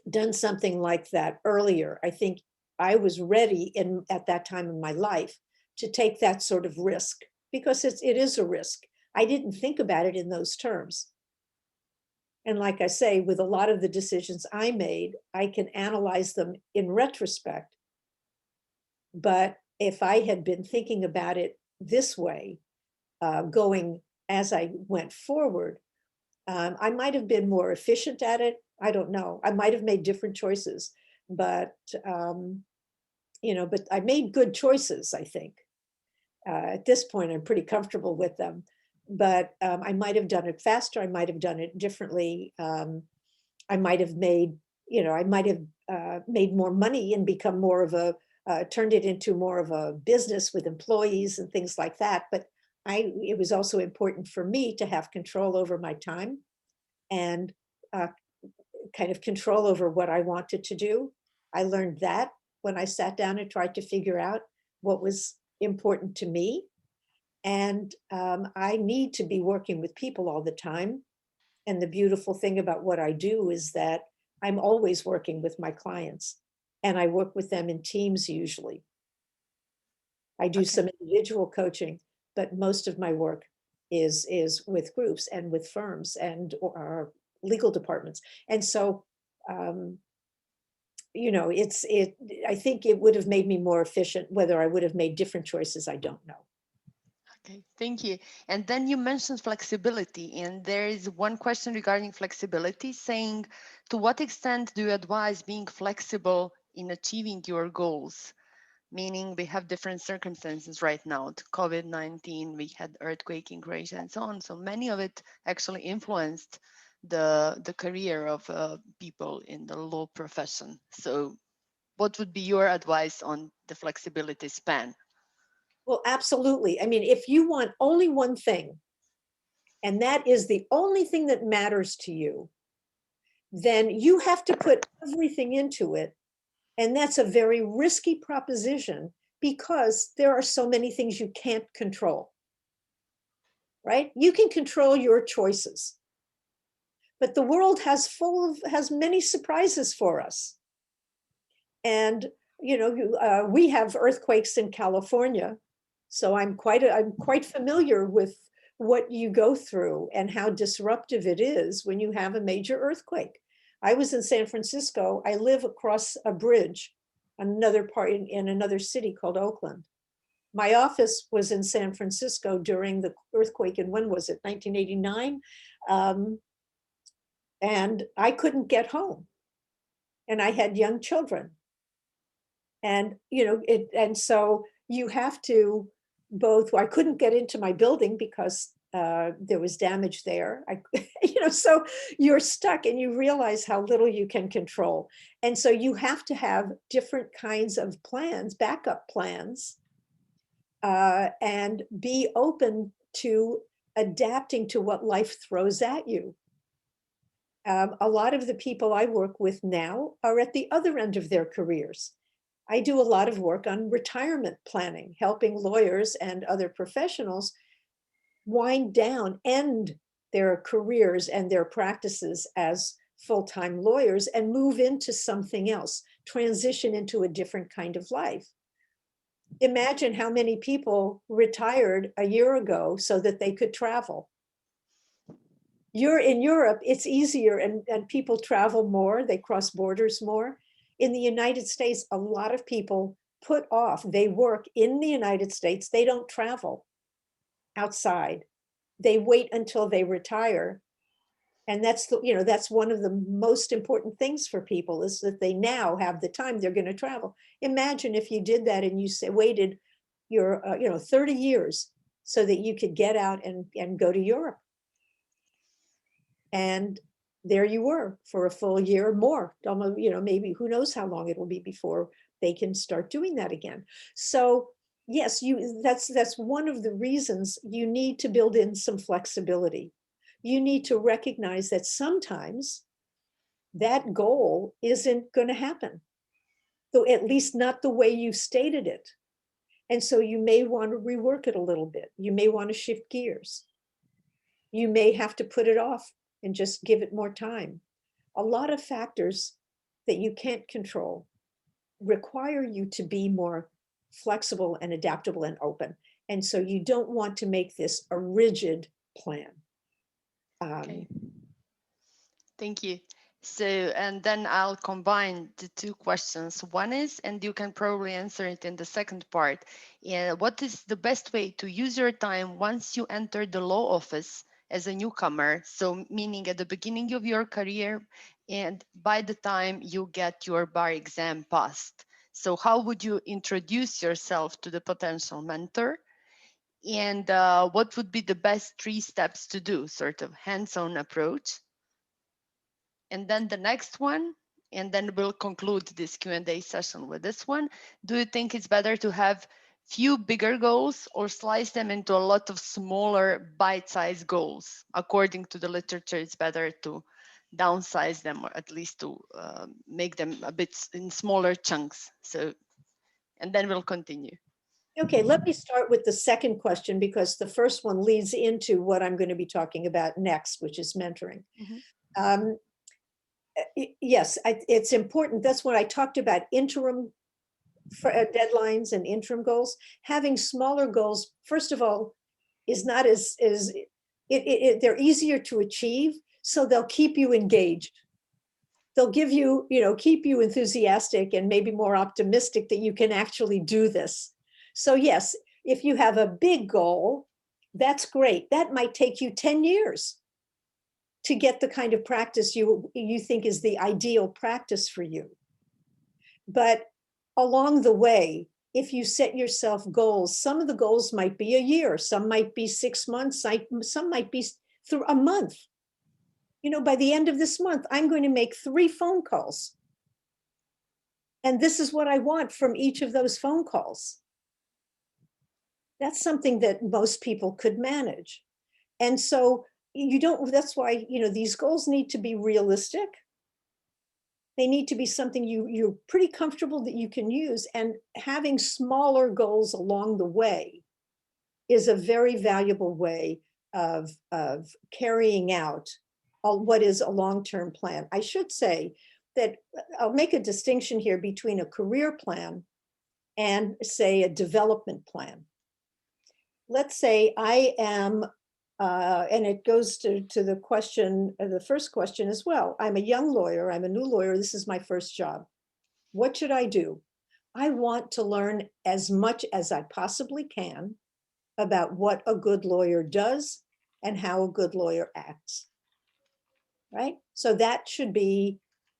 Speaker 3: done something like that earlier. I think I was ready at that time in my life to take that sort of risk, because it is a risk. I didn't think about it in those terms. And like I say, with a lot of the decisions I made, I can analyze them in retrospect. But if I had been thinking about it this way, going as I went forward, I might have been more efficient at it. I don't know. I might have made different choices, but but I made good choices, I think. At this point, I'm pretty comfortable with them, but I might have done it faster. I might have done it differently. I might have made more money and become more of turned it into more of a business with employees and things like that. But it was also important for me to have control over my time and kind of control over what I wanted to do. I learned that when I sat down and tried to figure out what was important to me. And I need to be working with people all the time. And the beautiful thing about what I do is that I'm always working with my clients, and I work with them in teams usually. I do some individual coaching, but most of my work is with groups and with firms and or legal departments. And so, I think it would have made me more efficient. Whether I would have made different choices, I don't know.
Speaker 1: Okay, thank you. And then you mentioned flexibility, and there is one question regarding flexibility saying, to what extent do you advise being flexible in achieving your goals? Meaning we have different circumstances right now. COVID-19, we had earthquake in Croatia and so on. So many of it actually influenced the career of people in the law profession. So what would be your advice on the flexibility span?
Speaker 3: Well, absolutely. I mean, if you want only one thing, and that is the only thing that matters to you, then you have to put everything into it. And that's a very risky proposition because there are so many things you can't control. right? You can control your choices. But the world has many surprises for us. And, you know, we have earthquakes in California. So I'm quite familiar with what you go through and how disruptive it is when you have a major earthquake. I was in San Francisco. I live across a bridge, another part in another city called Oakland. My office was in San Francisco during the earthquake, and when was it, 1989? And I couldn't get home. And I had young children. And, you know, and so you have to both, I couldn't get into my building because there was damage there. You know, so you're stuck and you realize how little you can control. And so you have to have different kinds of plans, backup plans, and be open to adapting to what life throws at you. A lot of the people I work with now are at the other end of their careers. I do a lot of work on retirement planning, helping lawyers and other professionals wind down, end their careers and their practices as full-time lawyers and move into something else, transition into a different kind of life. Imagine how many people retired a year ago so that they could travel. You're in Europe, it's easier and people travel more, they cross borders more. In the United States, a lot of people put off, they work in the United States, they don't travel outside. They wait until they retire. And that's the, you know, that's one of the most important things for people is that they now have the time they're going to travel. Imagine if you did that and you waited your, 30 years so that you could get out and go to Europe. And there you were for a full year more, you know, maybe who knows how long it will be before they can start doing that again. So yes, that's one of the reasons you need to build in some flexibility. You need to recognize that sometimes that goal isn't going to happen, though at least not the way you stated it. And so you may want to rework it a little bit. You may want to shift gears. You may have to put it off and just give it more time. A lot of factors that you can't control require you to be more flexible and adaptable and open. And so you don't want to make this a rigid plan.
Speaker 1: Okay. Thank you. So, and then I'll combine the two questions. One is, and you can probably answer it in the second part, what is the best way to use your time once you enter the law office as a newcomer? So meaning at the beginning of your career and by the time you get your bar exam passed. So how would you introduce yourself to the potential mentor? And what would be the best 3 steps to do, sort of hands-on approach? And then the next one, and then we'll conclude this Q&A session with this one. Do you think it's better to have few bigger goals or slice them into a lot of smaller bite-sized goals? According to the literature, it's better to downsize them, or at least to make them a bit in smaller chunks. So, and then we'll continue.
Speaker 3: Okay, let me start with the second question because the first one leads into what I'm going to be talking about next, which is mentoring. Mm-hmm. Yes, it's important. That's what I talked about, interim deadlines and interim goals. Having smaller goals, first of all, is not they're easier to achieve, so they'll keep you engaged. They'll give you, keep you enthusiastic and maybe more optimistic that you can actually do this. So yes, if you have a big goal, that's great. That might take you 10 years to get the kind of practice you think is the ideal practice for you. But along the way, if you set yourself goals, some of the goals might be a year, some might be 6 months, some might be through a month. By the end of this month, I'm going to make 3 phone calls. And this is what I want from each of those phone calls. That's something that most people could manage. And so that's why, these goals need to be realistic. They need to be something you're pretty comfortable that you can use, and having smaller goals along the way is a very valuable way of carrying out what is a long-term plan. I should say that I'll make a distinction here between a career plan and, say, a development plan. Let's say I am, and it goes to the question, the first question as well. I'm a young lawyer, I'm a new lawyer, this is my first job. What should I do? I want to learn as much as I possibly can about what a good lawyer does and how a good lawyer acts. Right? So that should be,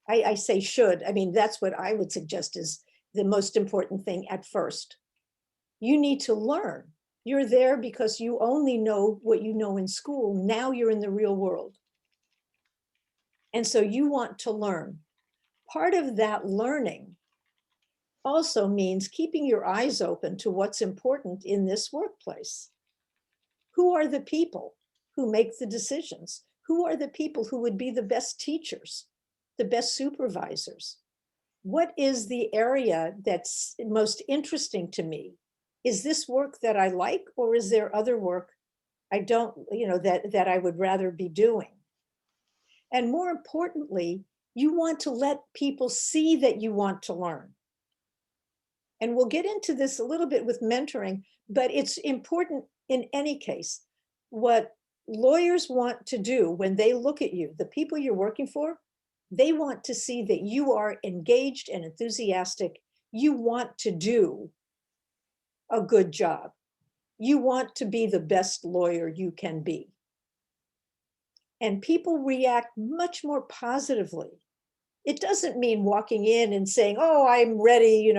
Speaker 3: I say should, I mean, that's what I would suggest is the most important thing at first. You need to learn. You're there because you only know what you know in school. Now you're in the real world. And so you want to learn. Part of that learning also means keeping your eyes open to what's important in this workplace. Who are the people who make the decisions? Who are the people who would be the best teachers, the best supervisors? What is the area that's most interesting to me? Is this work that I like, or is there other work I don't, that I would rather be doing? And more importantly, you want to let people see that you want to learn. And we'll get into this a little bit with mentoring, but it's important in any case. What lawyers want to do when they look at you, the people you're working for, they want to see that you are engaged and enthusiastic. You want to do a good job. You want to be the best lawyer you can be. And people react much more positively. It doesn't mean walking in and saying, oh, I'm ready,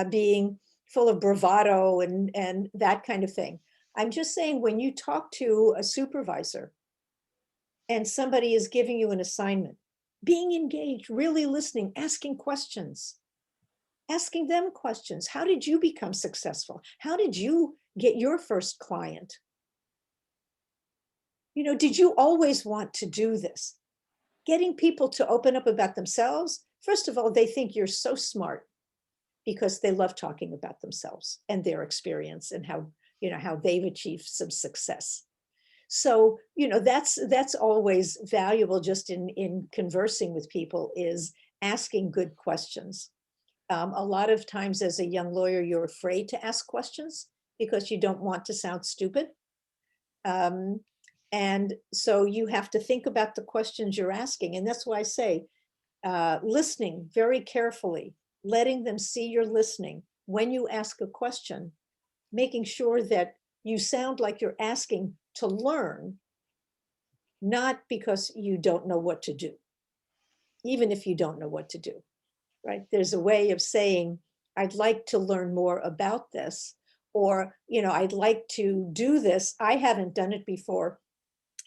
Speaker 3: being full of bravado and that kind of thing. I'm just saying, when you talk to a supervisor and somebody is giving you an assignment, being engaged, really listening, asking questions, asking them questions. How did you become successful? How did you get your first client? Did you always want to do this? Getting people to open up about themselves. First of all, they think you're so smart because they love talking about themselves and their experience and how they've achieved some success. So, that's always valuable just in conversing with people, is asking good questions. A lot of times as a young lawyer, you're afraid to ask questions because you don't want to sound stupid. And so you have to think about the questions you're asking. And that's why I say, listening very carefully, letting them see you're listening. When you ask a question, making sure that you sound like you're asking to learn, not because you don't know what to do, even if you don't know what to do, right? There's a way of saying, I'd like to learn more about this, or, I'd like to do this. I haven't done it before.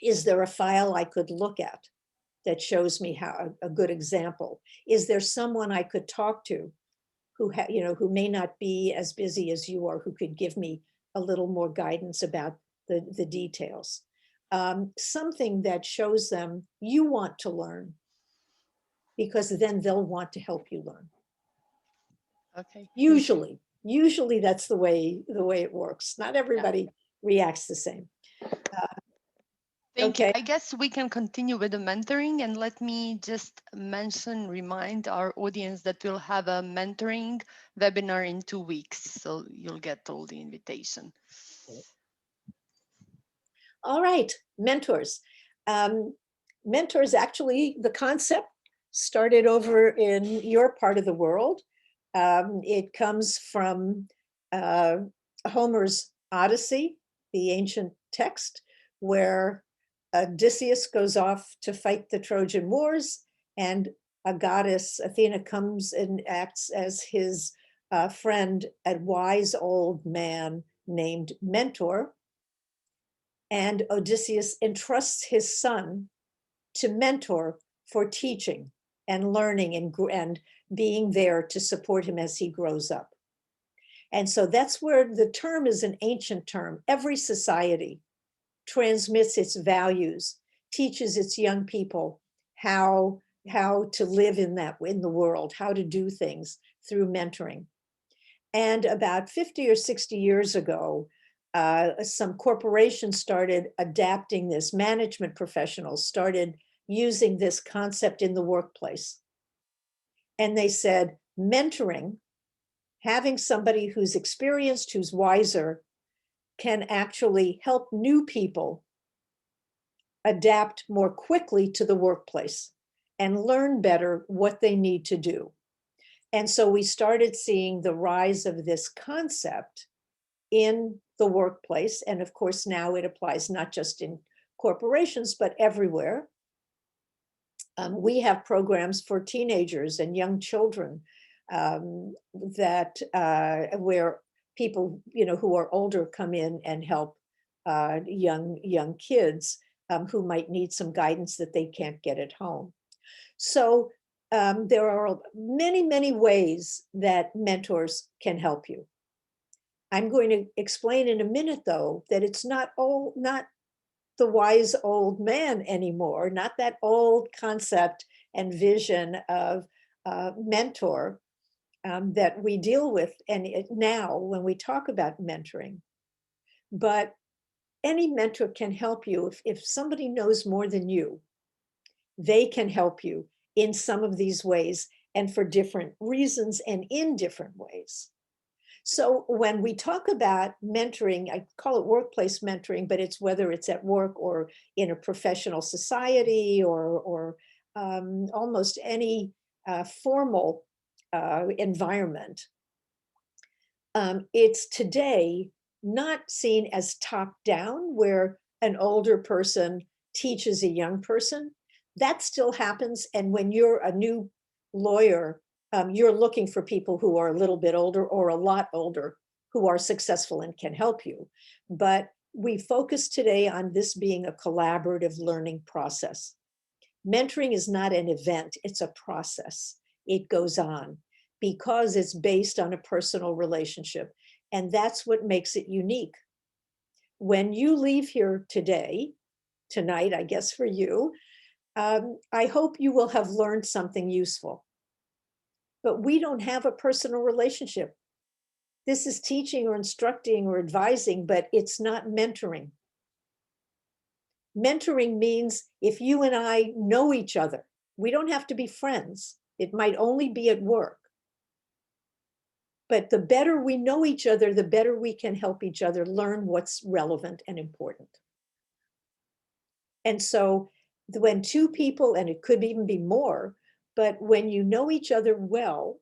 Speaker 3: Is there a file I could look at that shows me how a good example? Is there someone I could talk to who may not be as busy as you are, who could give me a little more guidance about the details? Something that shows them you want to learn, because then they'll want to help you learn.
Speaker 1: Okay.
Speaker 3: Usually that's the way it works. Not everybody reacts the same.
Speaker 1: Thank you. I guess we can continue with the mentoring, and let me just remind our audience that we'll have a mentoring webinar in 2 weeks, so you'll get all the invitation.
Speaker 3: All right, mentors. Mentors, actually, the concept started over in your part of the world. It comes from Homer's Odyssey, the ancient text, where Odysseus goes off to fight the Trojan Wars, and a goddess, Athena, comes and acts as his friend, a wise old man named Mentor. And Odysseus entrusts his son to Mentor for teaching and learning and being there to support him as he grows up. And so that's where the term is an ancient term. Every society transmits its values, teaches its young people how to live in the world, how to do things through mentoring. And about 50 or 60 years ago, some corporations started adapting this, management professionals started using this concept in the workplace. And they said, mentoring, having somebody who's experienced, who's wiser, can actually help new people adapt more quickly to the workplace and learn better what they need to do. And so we started seeing the rise of this concept in the workplace. And of course, now it applies not just in corporations, but everywhere. We have programs for teenagers and young children that where people, who are older come in and help young kids who might need some guidance that they can't get at home. So there are many, many ways that mentors can help you. I'm going to explain in a minute, though, that it's not the wise old man anymore, not that old concept and vision of mentor that we deal with now when we talk about mentoring. But any mentor can help you. If somebody knows more than you, they can help you in some of these ways and for different reasons and in different ways. So when we talk about mentoring, I call it workplace mentoring, but it's whether it's at work or in a professional society or almost any formal environment. It's today not seen as top down, where an older person teaches a young person. That still happens. And when you're a new lawyer, you're looking for people who are a little bit older or a lot older who are successful and can help you. But we focus today on this being a collaborative learning process. Mentoring is not an event, it's a process. It goes on because it's based on a personal relationship. And that's what makes it unique. When you leave here tonight, I guess for you, I hope you will have learned something useful. But we don't have a personal relationship. This is teaching or instructing or advising, but it's not mentoring. Mentoring means if you and I know each other, we don't have to be friends. It might only be at work. But the better we know each other, the better we can help each other learn what's relevant and important. And so when two people, and it could even be more, but when you know each other well,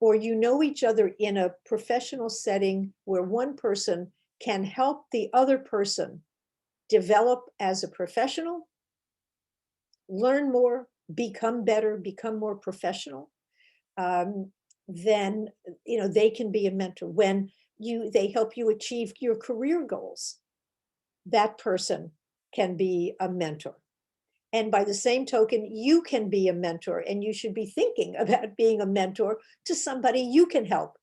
Speaker 3: or you know each other in a professional setting where one person can help the other person develop as a professional, learn more, become better, become more professional, then they can be a mentor. When they help you achieve your career goals, that person can be a mentor. And by the same token, you can be a mentor, and you should be thinking about being a mentor to somebody you can help,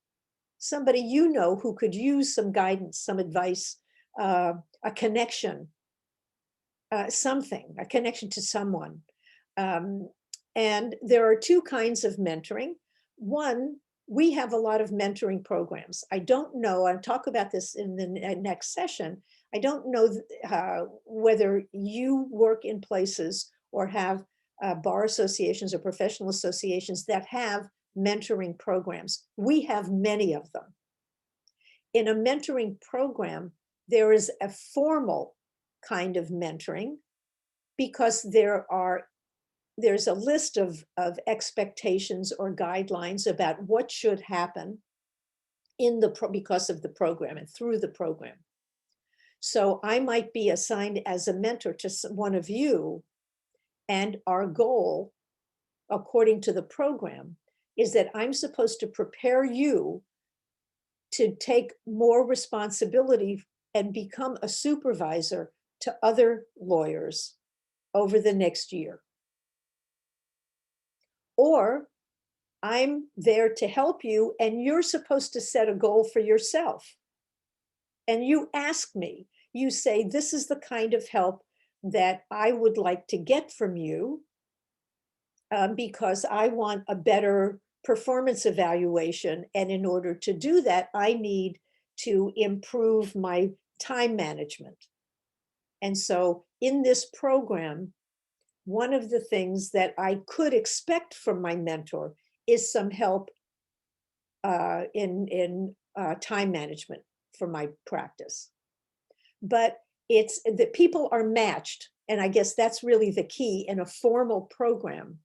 Speaker 3: somebody who could use some guidance, some advice, a connection, a connection to someone. And there are two kinds of mentoring. One, we have a lot of mentoring programs. I don't know, I'll talk about this in the next session. I don't know whether you work in places or have bar associations or professional associations that have mentoring programs. We have many of them. In a mentoring program, there is a formal kind of mentoring because there's a list of expectations or guidelines about what should happen because of the program and through the program. So I might be assigned as a mentor to one of you, and our goal, according to the program, is that I'm supposed to prepare you to take more responsibility and become a supervisor to other lawyers over the next year. Or I'm there to help you, and you're supposed to set a goal for yourself. And you ask me, you say, this is the kind of help that I would like to get from you because I want a better performance evaluation. And in order to do that, I need to improve my time management. And so in this program, one of the things that I could expect from my mentor is some help in time management for my practice. But it's that people are matched. And I guess that's really the key in a formal program.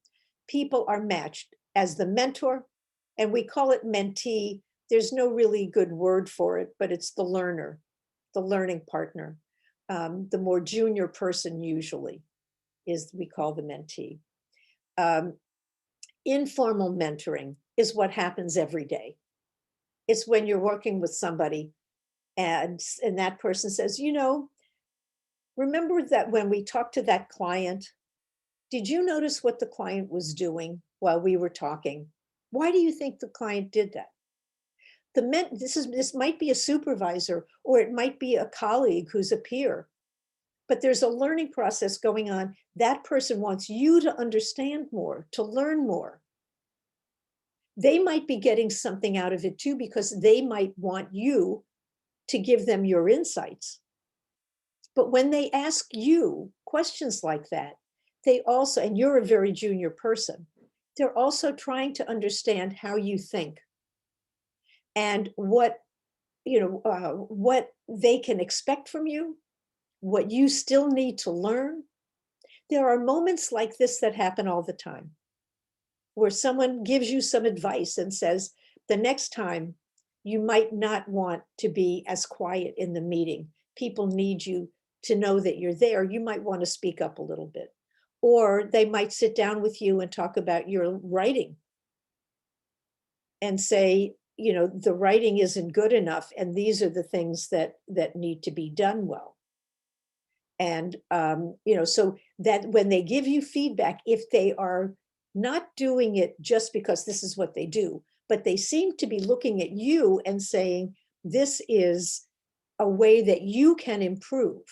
Speaker 3: People are matched as the mentor, and we call it mentee. There's no really good word for it, but it's the learner, the learning partner. The more junior person usually is, we call the mentee. Informal mentoring is what happens every day. It's when you're working with somebody and that person says, you know, remember that when we talked to that client, did you notice what the client was doing while we were talking? Why do you think the client did that? This might be a supervisor, or it might be a colleague who's a peer, but there's a learning process going on. That person wants you to understand more, to learn more. They might be getting something out of it too, because they might want you to give them your insights. But when they ask you questions like that, they also, and you're a very junior person, they're also trying to understand how you think and what, what they can expect from you, what you still need to learn. There are moments like this that happen all the time, where someone gives you some advice and says, the next time you might not want to be as quiet in the meeting. People need you to know that you're there. You might want to speak up a little bit. Or they might sit down with you and talk about your writing and say, you know, the writing isn't good enough, and these are the things that need to be done well. And, so that when they give you feedback, if they are not doing it just because this is what they do, but they seem to be looking at you and saying, this is a way that you can improve.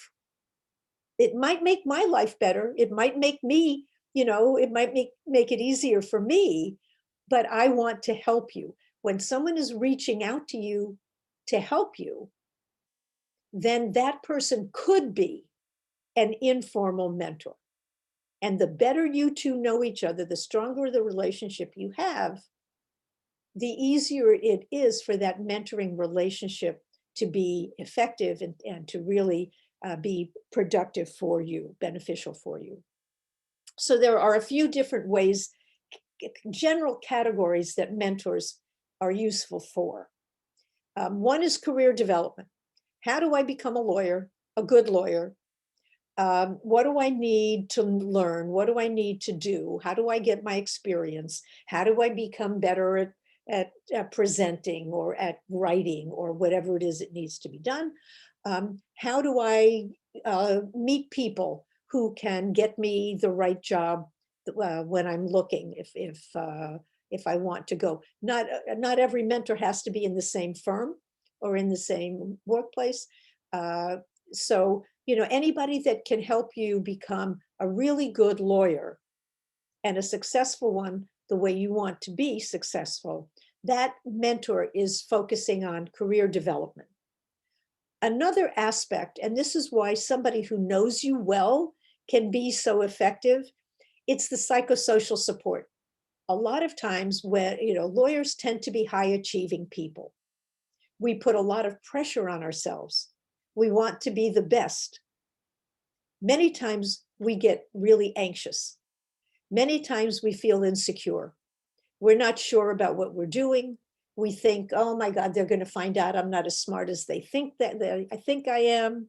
Speaker 3: It might make my life better. It might make me, it might make it easier for me, but I want to help you. When someone is reaching out to you to help you, then that person could be an informal mentor. And the better you two know each other, the stronger the relationship you have, the easier it is for that mentoring relationship to be effective and to really be productive for you, beneficial for you. So there are a few different ways, general categories that mentors are useful for. One is career development. How do I become a lawyer, a good lawyer? What do I need to learn? What do I need to do? How do I get my experience? How do I become better at presenting or at writing or whatever it is that needs to be done? How do I meet people who can get me the right job when I'm looking, if I want to go? Not every mentor has to be in the same firm or in the same workplace. So, anybody that can help you become a really good lawyer and a successful one the way you want to be successful, that mentor is focusing on career development. Another aspect, and this is why somebody who knows you well can be so effective, it's the psychosocial support. A lot of times when, lawyers tend to be high achieving people. We put a lot of pressure on ourselves. We want to be the best. Many times we get really anxious. Many times we feel insecure. We're not sure about what we're doing. We think, oh my God, they're going to find out I'm not as smart as they think that I think I am.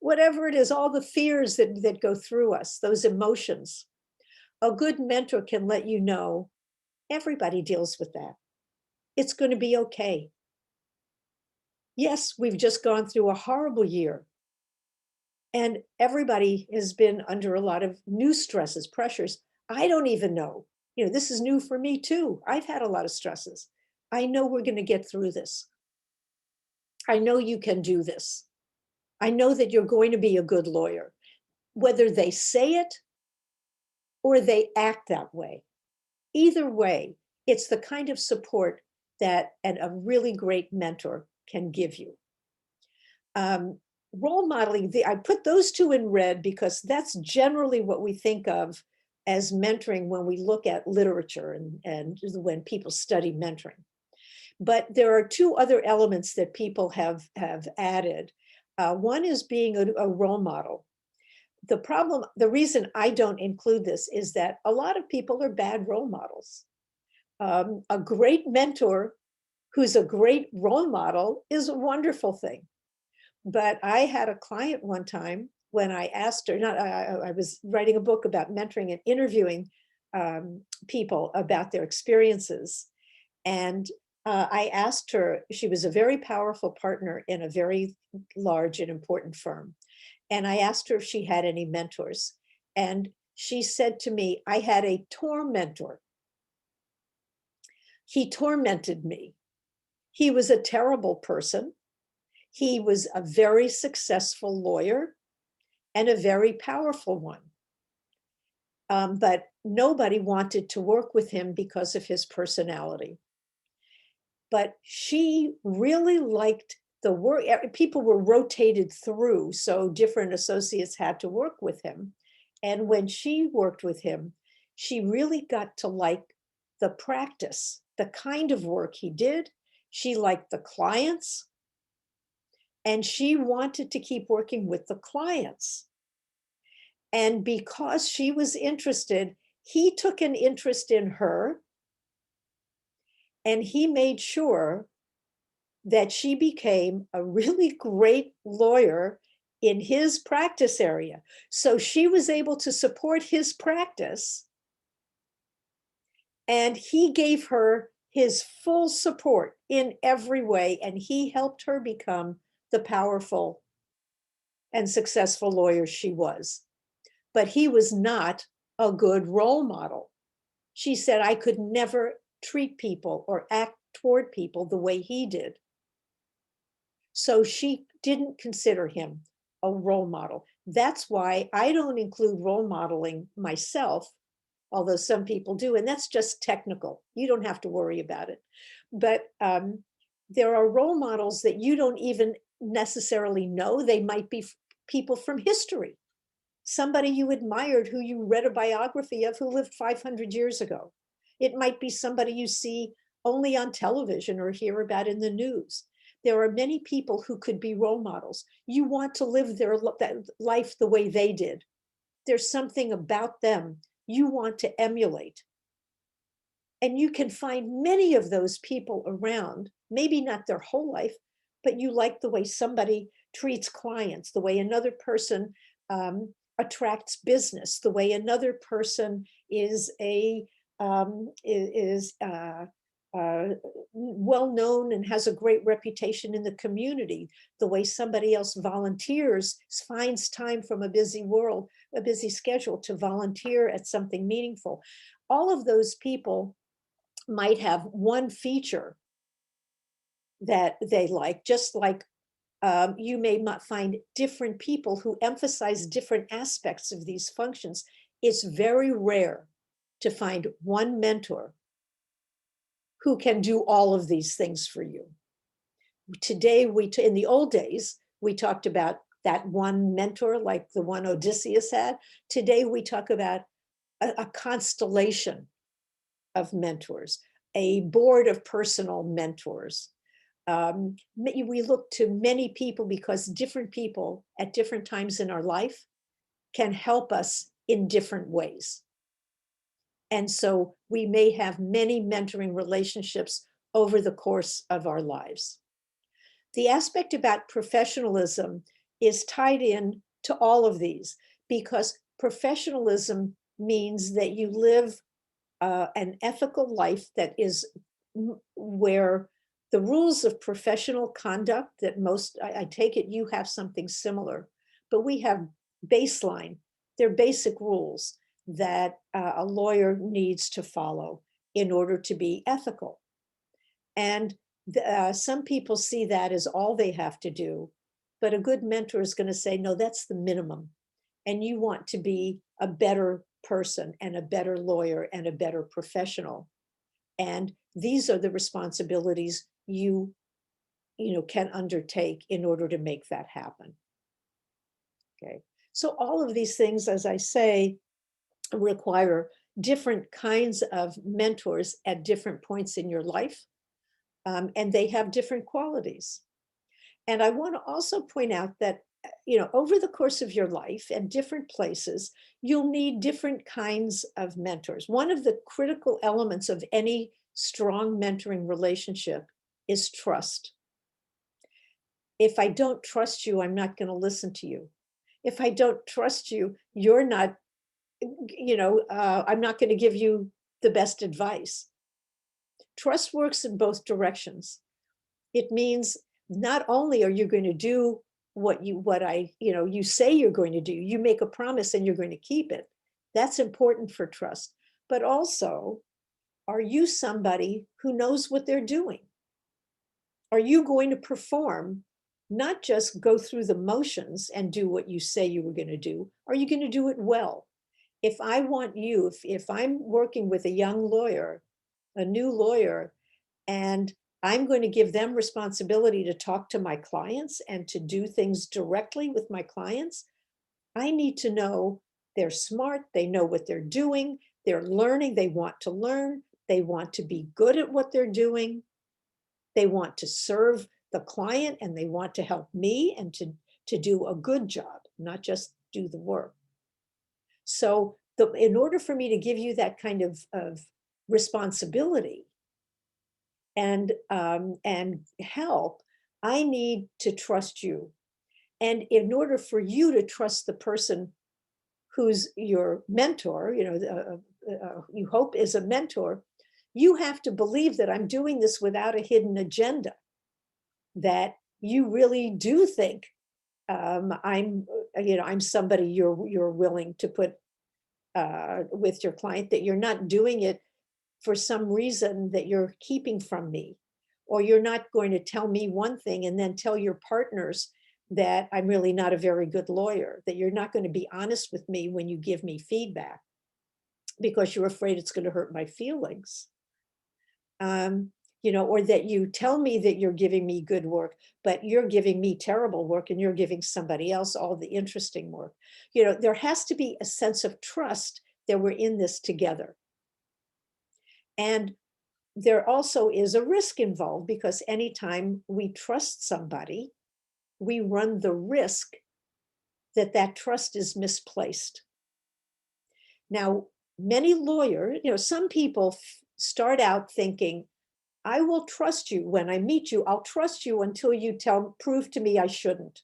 Speaker 3: Whatever it is, all the fears that go through us, those emotions. A good mentor can let you know everybody deals with that. It's going to be okay. Yes, we've just gone through a horrible year. And everybody has been under a lot of new stresses, pressures. I don't even know. This is new for me too. I've had a lot of stresses. I know we're going to get through this. I know you can do this. I know that you're going to be a good lawyer, whether they say it or they act that way. Either way, it's the kind of support that a really great mentor can give you. Role modeling, I put those two in red because that's generally what we think of as mentoring when we look at literature and when people study mentoring. But there are two other elements that people have added. One is being a role model. The reason I don't include this is that a lot of people are bad role models. A great mentor who's a great role model is a wonderful thing. But I had a client one time when I asked her, I was writing a book about mentoring and interviewing people about their experiences. And I asked her, she was a very powerful partner in a very large and important firm. And I asked her if she had any mentors. And she said to me, I had a tormentor. He tormented me. He was a terrible person. He was a very successful lawyer and a very powerful one. But nobody wanted to work with him because of his personality. But she really liked the work. People were rotated through, so different associates had to work with him. And when she worked with him, she really got to like the practice, the kind of work he did. She liked the clients. And she wanted to keep working with the clients. And because she was interested, he took an interest in her. And he made sure that she became a really great lawyer in his practice area. So she was able to support his practice. And he gave her his full support in every way. And he helped her become the powerful and successful lawyer she was. But he was not a good role model. She said, I could never treat people or act toward people the way he did. So she didn't consider him a role model. That's why I don't include role modeling myself, although some people do, and that's just technical. You don't have to worry about it. But there are role models that you don't even necessarily know. They might be people from history, somebody you admired who you read a biography of who lived 500 years ago. It might be somebody you see only on television or hear about in the news. There are many people who could be role models. You want to live their life the way they did. There's something about them you want to emulate. And you can find many of those people around, maybe not their whole life, but you like the way somebody treats clients, the way another person attracts business, the way another person is well known and has a great reputation in the community, the way somebody else volunteers, finds time from a busy world, a busy schedule to volunteer at something meaningful. All of those people might have one feature that they like, just like you may not find different people who emphasize different aspects of these functions. It's very rare to find one mentor who can do all of these things for you. Today, in the old days, we talked about that one mentor, like the one Odysseus had. Today, we talk about a constellation of mentors, a board of personal mentors. We look to many people because different people at different times in our life can help us in different ways. And so we may have many mentoring relationships over the course of our lives. The aspect about professionalism is tied in to all of these because professionalism means that you live an ethical life that is where the rules of professional conduct that I take it you have something similar, but we have baseline, they're basic rules that a lawyer needs to follow in order to be ethical. And some people see that as all they have to do, but a good mentor is going to say, no, that's the minimum. And you want to be a better person and a better lawyer and a better professional. And these are the responsibilities you can undertake in order to make that happen. Okay, so all of these things, as I say, require different kinds of mentors at different points in your life, and they have different qualities. And I want to also point out that, over the course of your life and different places, you'll need different kinds of mentors. One of the critical elements of any strong mentoring relationship is trust. If I don't trust you, I'm not going to listen to you. If I don't trust you, you're not, I'm not going to give you the best advice. Trust works in both directions. It means not only are you going to do what you say you're going to do, you make a promise and you're going to keep it. That's important for trust. But also, are you somebody who knows what they're doing? Are you going to perform, not just go through the motions and do what you say you were going to do? Are you going to do it well? If I want you, if I'm working with a young lawyer, a new lawyer, and I'm going to give them responsibility to talk to my clients and to do things directly with my clients, I need to know they're smart, they know what they're doing, they're learning, they want to learn, they want to be good at what they're doing, they want to serve the client, and they want to help me and to do a good job, not just do the work. So in order for me to give you that kind of responsibility and help, I need to trust you. And in order for you to trust the person who's your mentor, you hope is a mentor, you have to believe that I'm doing this without a hidden agenda, that you really do think I'm somebody you're willing to put with your client, that you're not doing it for some reason that you're keeping from me, or you're not going to tell me one thing and then tell your partners that I'm really not a very good lawyer, that you're not going to be honest with me when you give me feedback because you're afraid it's going to hurt my feelings. Or that you tell me that you're giving me good work, but you're giving me terrible work and you're giving somebody else all the interesting work. There has to be a sense of trust that we're in this together. And there also is a risk involved, because anytime we trust somebody, we run the risk that that trust is misplaced. Now, many lawyers, some people start out thinking, I will trust you when I meet you. I'll trust you until you prove to me I shouldn't.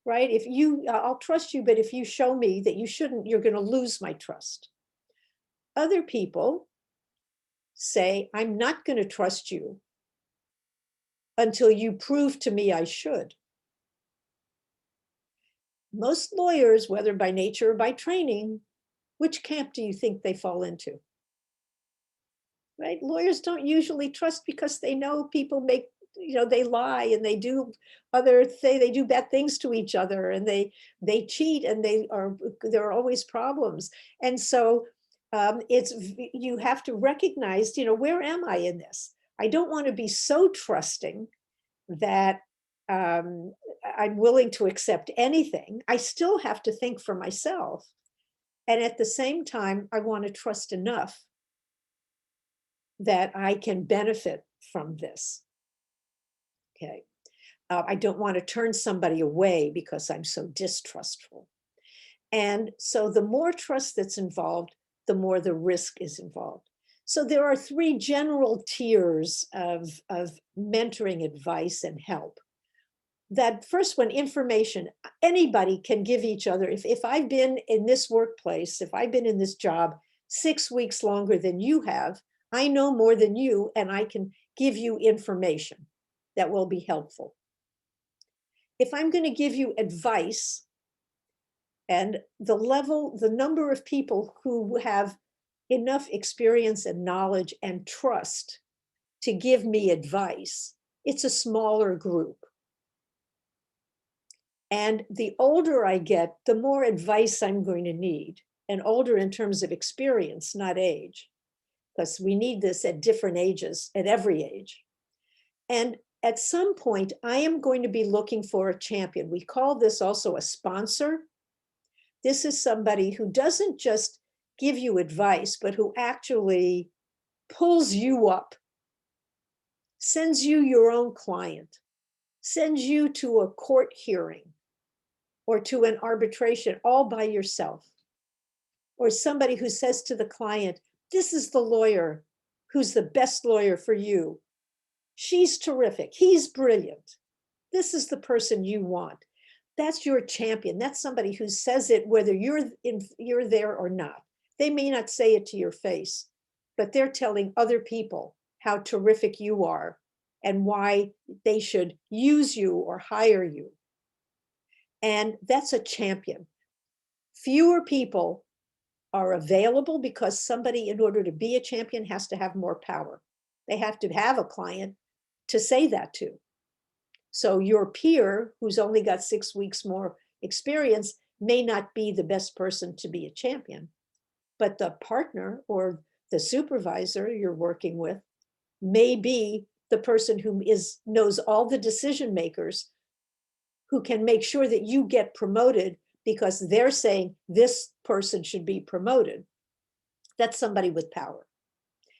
Speaker 3: Right? I'll trust you, but if you show me that you shouldn't, you're going to lose my trust. Other people say, I'm not going to trust you until you prove to me I should. Most lawyers, whether by nature or by training, which camp do you think they fall into? Right? Lawyers don't usually trust because they know people they lie and they do they do bad things to each other, and they cheat, and there are always problems. And so you have to recognize, where am I in this? I don't want to be so trusting that I'm willing to accept anything. I still have to think for myself. And at the same time, I want to trust enough that I can benefit from this. Okay. I don't want to turn somebody away because I'm so distrustful. And so the more trust that's involved, the more the risk is involved. So there are three general tiers of mentoring advice and help. That first one, information, anybody can give each other. If I've been in this workplace, if I've been in this job 6 weeks longer than you have, I know more than you, and I can give you information that will be helpful. If I'm going to give you advice, and the number of people who have enough experience and knowledge and trust to give me advice, it's a smaller group. And the older I get, the more advice I'm going to need, and older in terms of experience, not age, because we need this at different ages, at every age. And at some point, I am going to be looking for a champion. We call this also a sponsor. This is somebody who doesn't just give you advice, but who actually pulls you up, sends you your own client, sends you to a court hearing or to an arbitration all by yourself, or somebody who says to the client, this is the lawyer who's the best lawyer for you. She's terrific. He's brilliant. This is the person you want. That's your champion. That's somebody who says it whether you're there or not. They may not say it to your face, but they're telling other people how terrific you are and why they should use you or hire you. And that's a champion. Fewer people are available because somebody, in order to be a champion, has to have more power. They have to have a client to say that to. So your peer, who's only got 6 weeks more experience, may not be the best person to be a champion, but the partner or the supervisor you're working with may be the person who knows all the decision makers, who can make sure that you get promoted because they're saying this person should be promoted. That's somebody with power.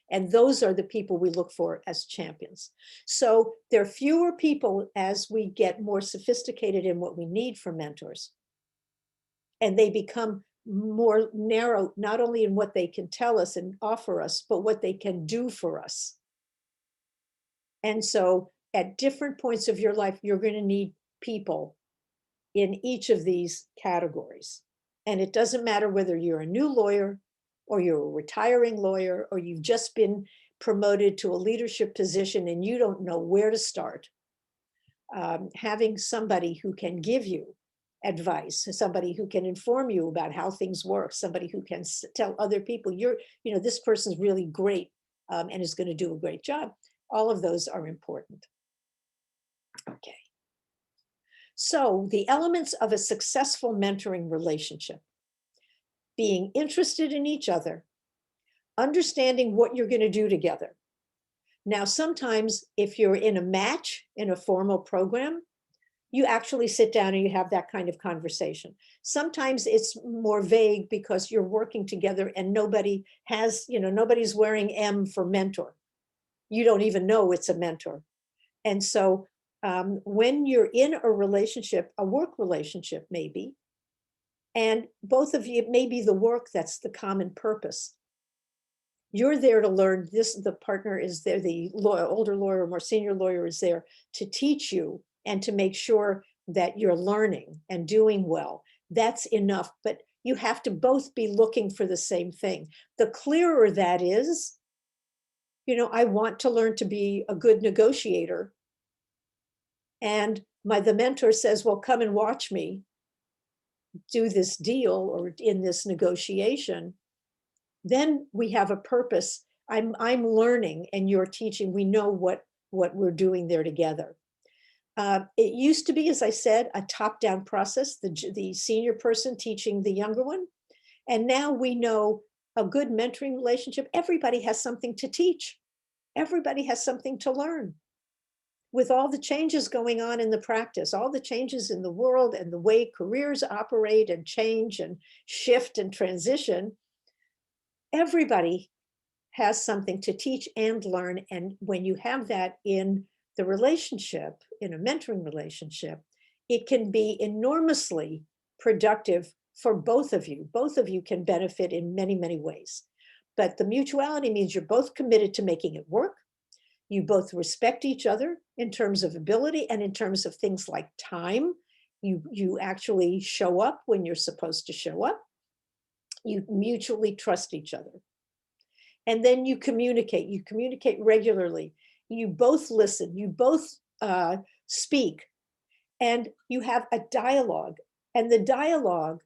Speaker 3: And those are the people we look for as champions. So there are fewer people as we get more sophisticated in what we need from mentors. And they become more narrow, not only in what they can tell us and offer us, but what they can do for us. And so at different points of your life, you're going to need people in each of these categories. And it doesn't matter whether you're a new lawyer or you're a retiring lawyer, or you've just been promoted to a leadership position and you don't know where to start. Having somebody who can give you advice, somebody who can inform you about how things work, somebody who can tell other people, this person's really great and is going to do a great job. All of those are important. Okay. So the elements of a successful mentoring relationship: being interested in each other, understanding what you're going to do together. Now, sometimes if you're in a match in a formal program, you actually sit down and you have that kind of conversation. Sometimes it's more vague because you're working together and nobody has, nobody's wearing M for mentor. You don't even know it's a mentor. And so when you're in a relationship, a work relationship maybe, and both of you, it may be the work that's the common purpose. You're there to learn this, the partner is there, the older lawyer or more senior lawyer is there to teach you and to make sure that you're learning and doing well. That's enough, but you have to both be looking for the same thing. The clearer that is, I want to learn to be a good negotiator. And the mentor says, well, come and watch me do this deal or in this negotiation. Then we have a purpose. I'm learning and you're teaching. We know what we're doing there together. It used to be, as I said, a top-down process, the senior person teaching the younger one. And now we know a good mentoring relationship, everybody has something to teach. Everybody has something to learn. With all the changes going on in the practice, all the changes in the world and the way careers operate and change and shift and transition, everybody has something to teach and learn. And when you have that in the relationship, in a mentoring relationship, it can be enormously productive for both of you. Both of you can benefit in many, many ways. But the mutuality means you're both committed to making it work. You both respect each other in terms of ability and in terms of things like time. You actually show up when you're supposed to show up. You mutually trust each other. And then you communicate regularly. You both listen, you both speak, and you have a dialogue. And the dialogue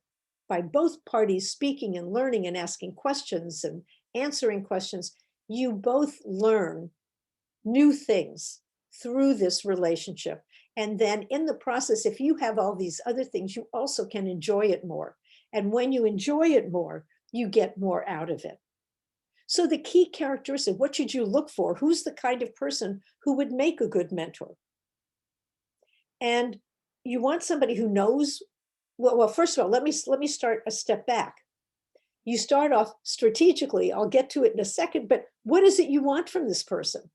Speaker 3: by both parties speaking and learning and asking questions and answering questions, you both learn new things through this relationship. And then in the process, if you have all these other things, you also can enjoy it more. And when you enjoy it more, you get more out of it. So the key characteristic, what should you look for? Who's the kind of person who would make a good mentor? And you want somebody who knows, well, first of all, let me start a step back. You start off strategically, I'll get to it in a second, but what is it you want from this person?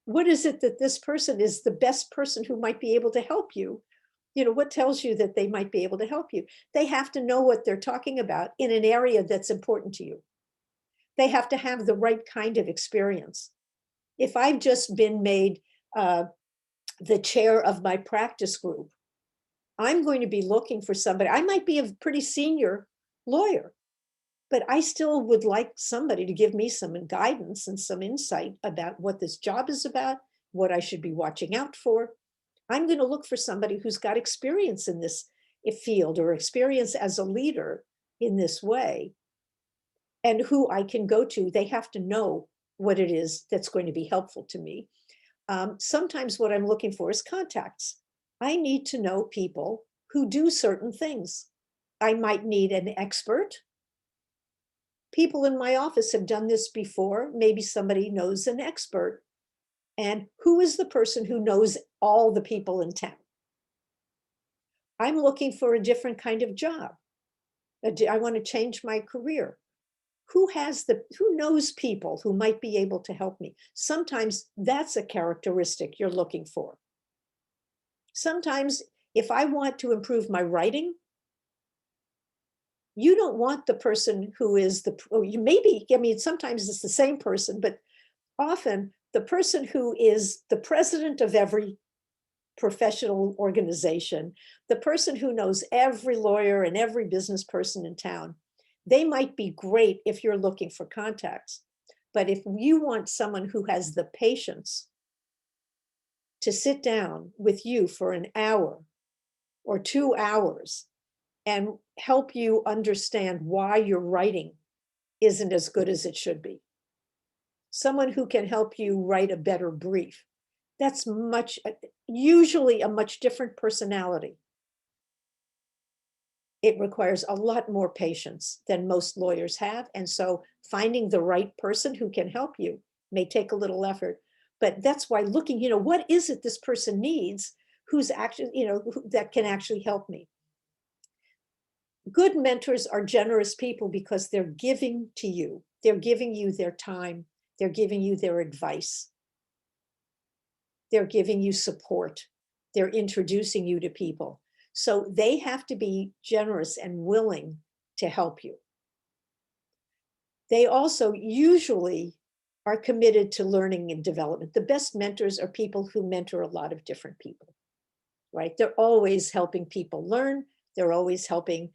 Speaker 3: What is it that this person is the best person who might be able to help you? You know, what tells you that they might be able to help you? They have to know what they're talking about in an area that's important to you. They have to have the right kind of experience. If I've just been made the chair of my practice group, I'm going to be looking for somebody. I might be a pretty senior lawyer, but I still would like somebody to give me some guidance and some insight about what this job is about, what I should be watching out for. I'm going to look for somebody who's got experience in this field or experience as a leader in this way, and who I can go to. They have to know what it is that's going to be helpful to me. Sometimes what I'm looking for is contacts. I need to know people who do certain things. I might need an expert. People in my office have done this before. Maybe somebody knows an expert. And who is the person who knows all the people in town? I'm looking for a different kind of job. I want to change my career. Who knows people who might be able to help me? Sometimes that's a characteristic you're looking for. Sometimes if I want to improve my writing, you don't want the person who is sometimes it's the same person, but often the person who is the president of every professional organization, the person who knows every lawyer and every business person in town, they might be great if you're looking for contacts. But if you want someone who has the patience to sit down with you for an hour or 2 hours and help you understand why your writing isn't as good as it should be, someone who can help you write a better brief, that's usually a much different personality. It requires a lot more patience than most lawyers have. And so finding the right person who can help you may take a little effort, but that's why looking, what is it this person needs, who's actually, that can actually help me. Good mentors are generous people because they're giving to you. They're giving you their time. They're giving you their advice. They're giving you support. They're introducing you to people. So they have to be generous and willing to help you. They also usually are committed to learning and development. The best mentors are people who mentor a lot of different people, right? They're always helping people learn. They're always helping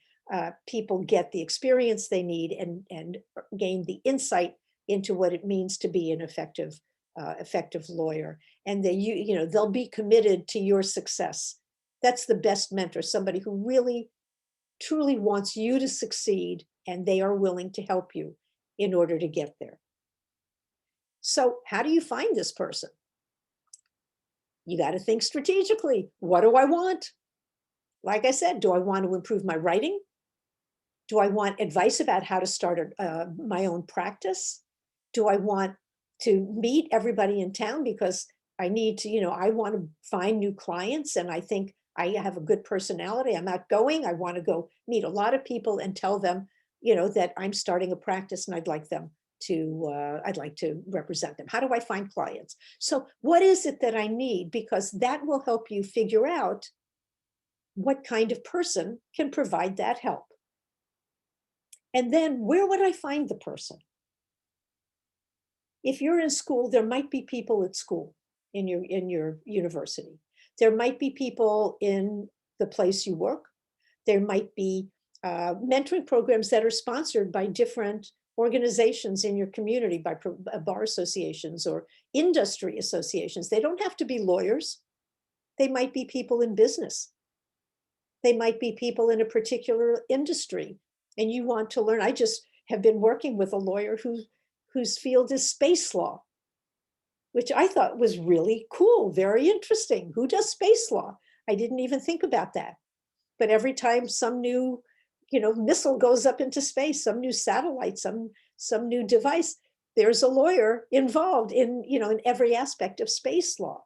Speaker 3: people get the experience they need and gain the insight into what it means to be an effective lawyer. And they'll be committed to your success. That's the best mentor, somebody who really, truly wants you to succeed, and they are willing to help you in order to get there. So how do you find this person? You got to think strategically. What do I want? Like I said, do I want to improve my writing? Do I want advice about how to start my own practice? Do I want to meet everybody in town because I need to, I want to find new clients, and I think I have a good personality. I'm outgoing. I want to go meet a lot of people and tell them, that I'm starting a practice and I'd like to represent them. How do I find clients? So what is it that I need? Because that will help you figure out what kind of person can provide that help. And then where would I find the person? If you're in school, there might be people at school in your university. There might be people in the place you work. There might be mentoring programs that are sponsored by different organizations in your community, by bar associations or industry associations. They don't have to be lawyers. They might be people in business. They might be people in a particular industry, and you want to learn. I just have been working with a lawyer whose field is space law, which I thought was really cool, very interesting. Who does space law? I didn't even think about that. But every time some new, missile goes up into space, some new satellite, some new device, there's a lawyer involved in every aspect of space law.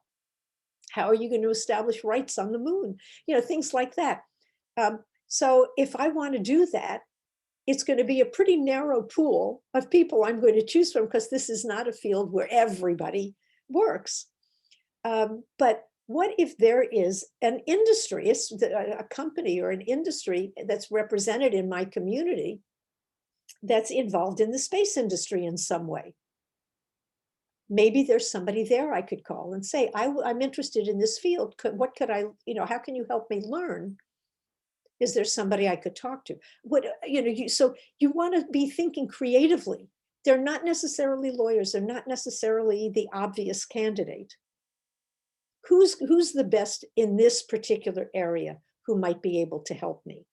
Speaker 3: How are you going to establish rights on the moon? You know, things like that. So if I want to do that, it's going to be a pretty narrow pool of people I'm going to choose from, because this is not a field where everybody works. But what if there is an industry, a company or an industry that's represented in my community that's involved in the space industry in some way? Maybe there's somebody there I could call and say, I'm interested in this field. What could I, you know, how can you help me learn? Is there somebody I could talk to? What, you know, so you want to be thinking creatively. They're not necessarily lawyers. They're not necessarily the obvious candidate. Who's the best in this particular area who might be able to help me?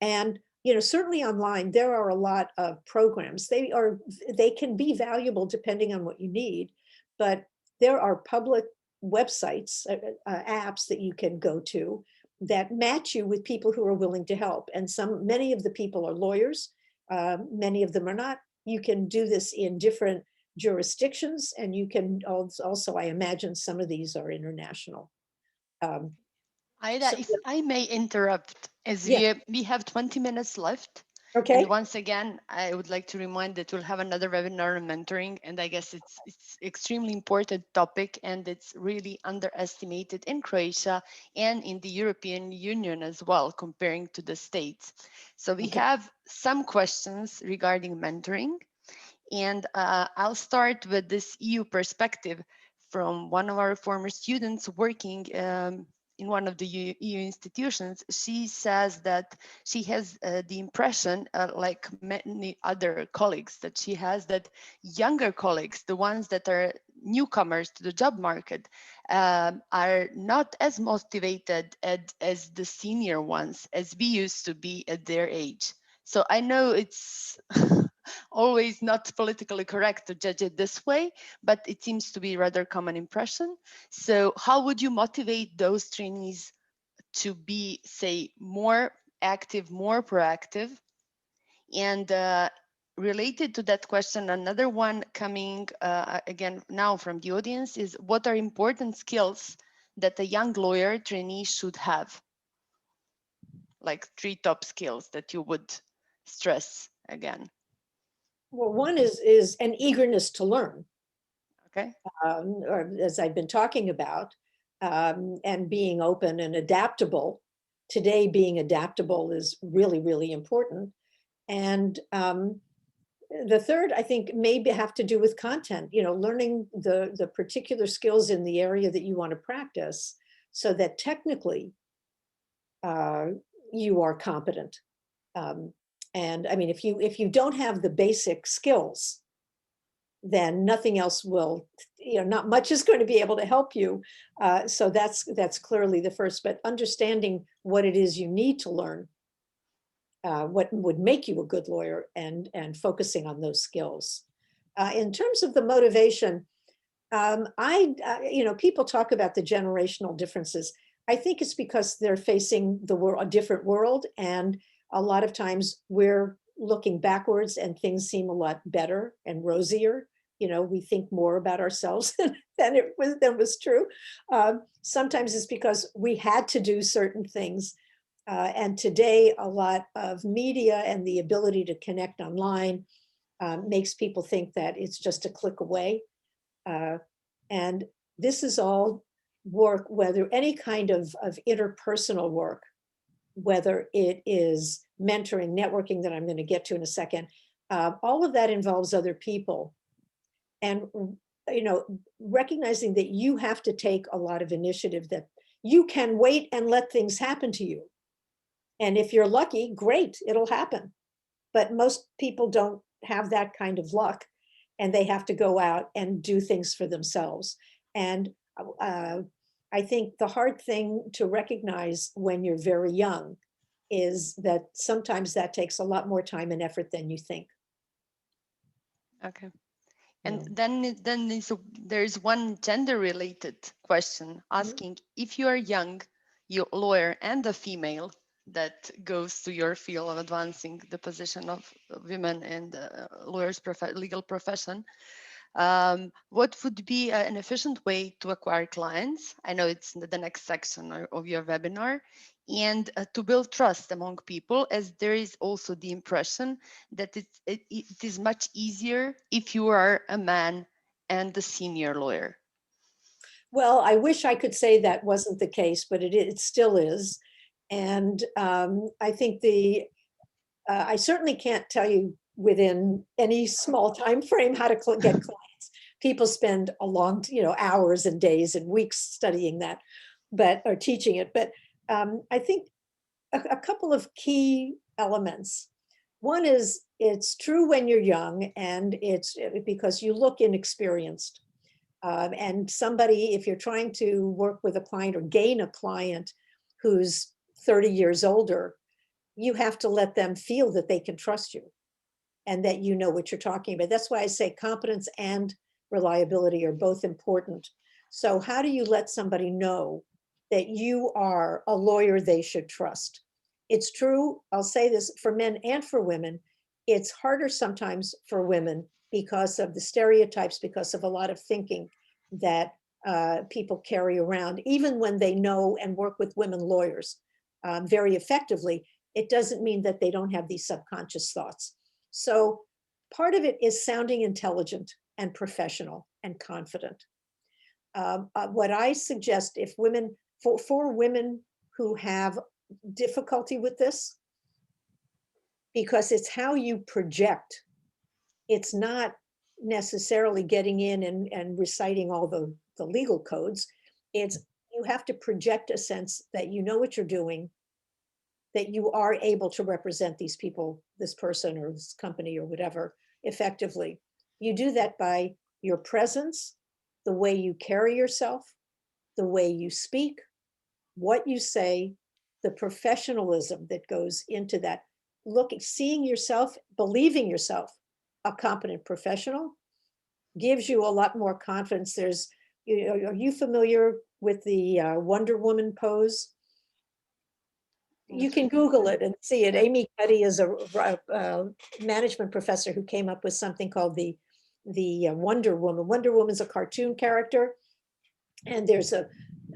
Speaker 3: And, you know, certainly online, there are a lot of programs. They can be valuable depending on what you need, but there are public websites, apps that you can go to that match you with people who are willing to help. And many of the people are lawyers, many of them are not. You can do this in different jurisdictions, and you can also, I imagine some of these are international.
Speaker 1: Ida, if I may interrupt, as
Speaker 3: yeah.
Speaker 1: we have 20 minutes left.
Speaker 3: Okay.
Speaker 1: And once again, I would like to remind that we'll have another webinar on mentoring, and I guess it's extremely important topic, and it's really underestimated in Croatia and in the European Union as well, comparing to the States. So we have some questions regarding mentoring, and I'll start with this EU perspective from one of our former students working in one of the EU institutions. She says that she has the impression, like many other colleagues, that she has that younger colleagues, the ones that are newcomers to the job market, are not as motivated as the senior ones as we used to be at their age. So I know it's always not politically correct to judge it this way, but it seems to be a rather common impression. So how would you motivate those trainees to be, say, more active, more proactive? And related to that question, another one coming again now from the audience is, what are important skills that a young lawyer trainee should have? Like 3 top skills that you would stress again.
Speaker 3: Well, one is an eagerness to learn.
Speaker 1: Okay.
Speaker 3: Or as I've been talking about, and being open and adaptable. Today, being adaptable is really, really important. And the third, I think, maybe have to do with content, you know, learning the particular skills in the area that you want to practice, so that technically you are competent. And I mean, if you don't have the basic skills, then nothing else will, you know, not much is going to be able to help you. So that's clearly the first, but understanding what it is you need to learn, what would make you a good lawyer, and focusing on those skills. In terms of the motivation, you know, people talk about the generational differences. I think it's because they're facing a different world, and a lot of times we're looking backwards and things seem a lot better and rosier. You know, we think more about ourselves than was true. Sometimes it's because we had to do certain things. And today, a lot of media and the ability to connect online makes people think that it's just a click away. And this is all work, whether any kind of interpersonal work, whether it is mentoring, networking, that I'm going to get to in a second, all of that involves other people. And, you know, recognizing that you have to take a lot of initiative, that you can wait and let things happen to you. And if you're lucky, great, it'll happen. But most people don't have that kind of luck, and they have to go out and do things for themselves. And I think the hard thing to recognize when you're very young is that sometimes that takes a lot more time and effort than you think.
Speaker 1: Okay. And then there's one gender-related question asking, if you are young, you lawyer and a female that goes to your field of advancing the position of women and lawyers' legal profession, What would be an efficient way to acquire clients? I know it's the next section of your webinar. And to build trust among people, as there is also the impression that it is much easier if you are a man and a senior lawyer.
Speaker 3: Well, I wish I could say that wasn't the case, but it still is. And I think I certainly can't tell you within any small time frame how to get clients. People spend a long, hours and days and weeks studying that, or teaching it. But I think a couple of key elements. One is it's true when you're young, and it's because you look inexperienced. And somebody, if you're trying to work with a client or gain a client who's 30 years older, you have to let them feel that they can trust you and that you know what you're talking about. That's why I say competence and reliability are both important. So how do you let somebody know that you are a lawyer they should trust? It's true, I'll say this for men and for women, it's harder sometimes for women because of the stereotypes, because of a lot of thinking that people carry around, even when they know and work with women lawyers very effectively. It doesn't mean that they don't have these subconscious thoughts. So part of it is sounding intelligent and professional and confident. What I suggest, if women, for women who have difficulty with this, because it's how you project, it's not necessarily getting in and reciting all the legal codes. It's you have to project a sense that you know what you're doing, that you are able to represent these people, this person or this company or whatever, effectively. You do that by your presence, the way you carry yourself, the way you speak, what you say, the professionalism that goes into that. Seeing yourself, believing yourself a competent professional gives you a lot more confidence. Are you familiar with the Wonder Woman pose? You can Google it and see it. Amy Cuddy is a management professor who came up with something called the Wonder Woman. Wonder Woman's a cartoon character, and there's a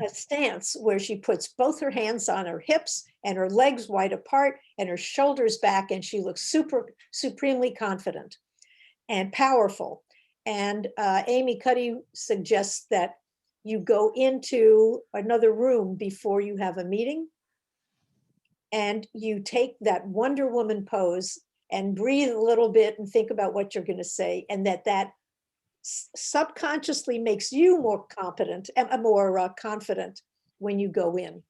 Speaker 3: stance where she puts both her hands on her hips and her legs wide apart and her shoulders back, and she looks supremely confident and powerful. And Amy Cuddy suggests that you go into another room before you have a meeting, and you take that Wonder Woman pose and breathe a little bit and think about what you're going to say, and that subconsciously makes you more competent and more confident when you go in.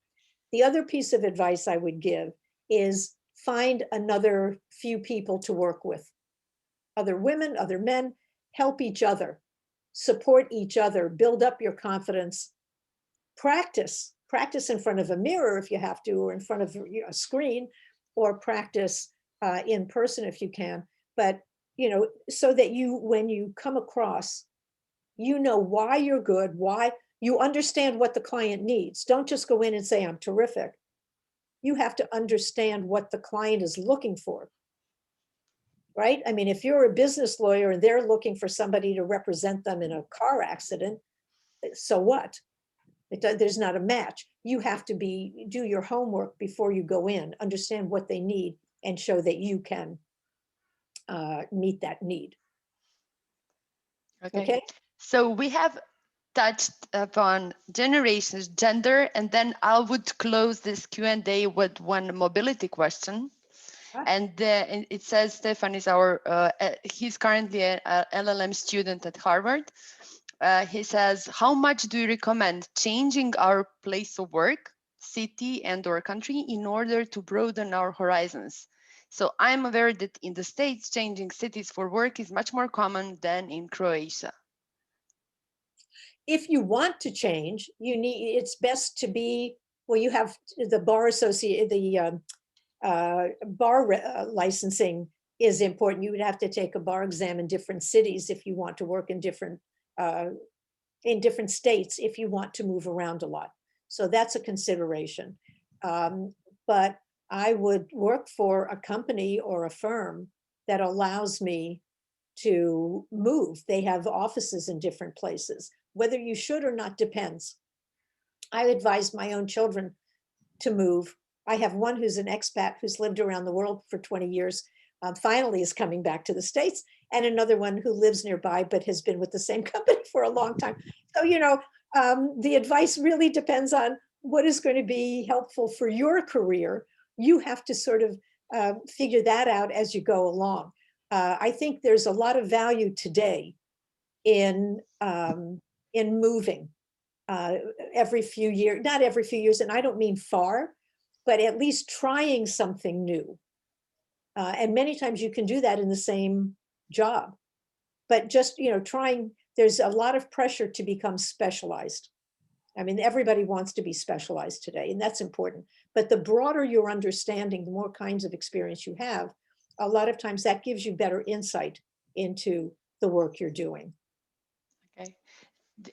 Speaker 3: The other piece of advice I would give is find another few people to work with. Other women, other men, help each other, support each other, build up your confidence, practice in front of a mirror if you have to, or in front of a screen, or practice in person if you can. But, so that when you come across, you know why you're good, why you understand what the client needs. Don't just go in and say, I'm terrific. You have to understand what the client is looking for. Right? I mean, if you're a business lawyer and they're looking for somebody to represent them in a car accident, so what? There's not a match. You have to do your homework before you go in, understand what they need, and show that you can meet that need. Okay.
Speaker 1: So we have touched upon generations, gender, and then I would close this Q&A with one mobility question. And it says Stefan is he's currently an LLM student at Harvard. He says, how much do you recommend changing our place of work, city and/or country in order to broaden our horizons? So I'm aware that in the States, changing cities for work is much more common than in Croatia.
Speaker 3: If you want to change, it's best to be, well, you have the bar associate, the bar licensing is important. You would have to take a bar exam in different cities if you want to work in different states, if you want to move around a lot. So that's a consideration. But I would work for a company or a firm that allows me to move. They have offices in different places. Whether you should or not depends. I advise my own children to move. I have one who's an expat who's lived around the world for 20 years, finally is coming back to the States, and another one who lives nearby but has been with the same company for a long time. So, the advice really depends on what is going to be helpful for your career. You have to sort of figure that out as you go along. I think there's a lot of value today in moving every few years, not every few years, and I don't mean far, but at least trying something new. And many times you can do that in the same job, but just, trying, there's a lot of pressure to become specialized. I mean, everybody wants to be specialized today, and that's important. But the broader your understanding, the more kinds of experience you have, a lot of times that gives you better insight into the work you're doing.
Speaker 1: Okay.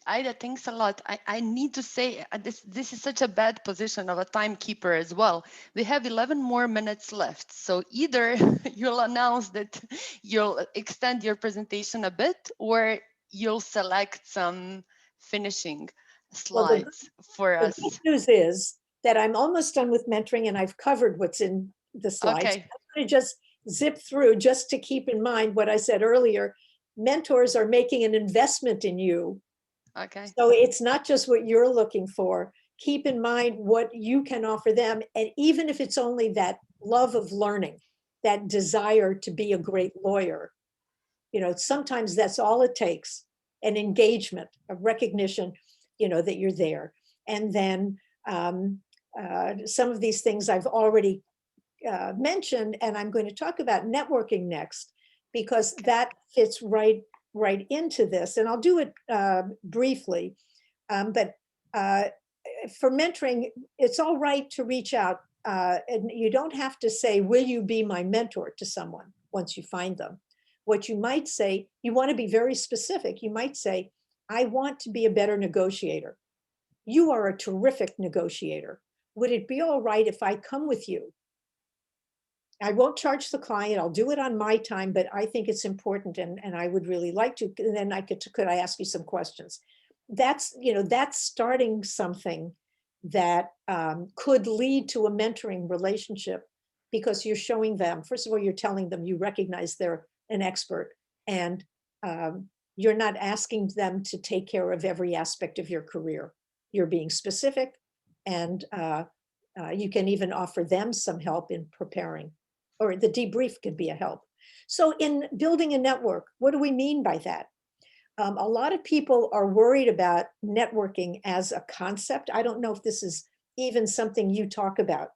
Speaker 1: Ida, thanks a lot. I need to say this is such a bad position of a timekeeper as well. We have 11 more minutes left. So either you'll announce that you'll extend your presentation a bit, or you'll select some finishing slides for us.
Speaker 3: The good news is that I'm almost done with mentoring and I've covered what's in the slides.
Speaker 1: Okay.
Speaker 3: I'm going to just zip through just to keep in mind what I said earlier. Mentors are making an investment in you.
Speaker 1: Okay.
Speaker 3: So it's not just what you're looking for. Keep in mind what you can offer them. And even if it's only that love of learning, that desire to be a great lawyer, sometimes that's all it takes, an engagement, a recognition, that you're there. And then some of these things I've already mentioned, and I'm going to talk about networking next, because that fits right into this. And I'll do it briefly. But for mentoring, it's all right to reach out. And you don't have to say, will you be my mentor to someone once you find them? What you might say, you want to be very specific. You might say, I want to be a better negotiator. You are a terrific negotiator. Would it be all right if I come with you? I won't charge the client. I'll do it on my time, but I think it's important and I would really like to. And then could I ask you some questions? That's starting something that could lead to a mentoring relationship, because you're showing them, first of all, you're telling them you recognize they're an expert, and you're not asking them to take care of every aspect of your career. You're being specific, and you can even offer them some help in preparing, or the debrief could be a help. So in building a network, what do we mean by that? A lot of people are worried about networking as a concept. I don't know if this is even something you talk about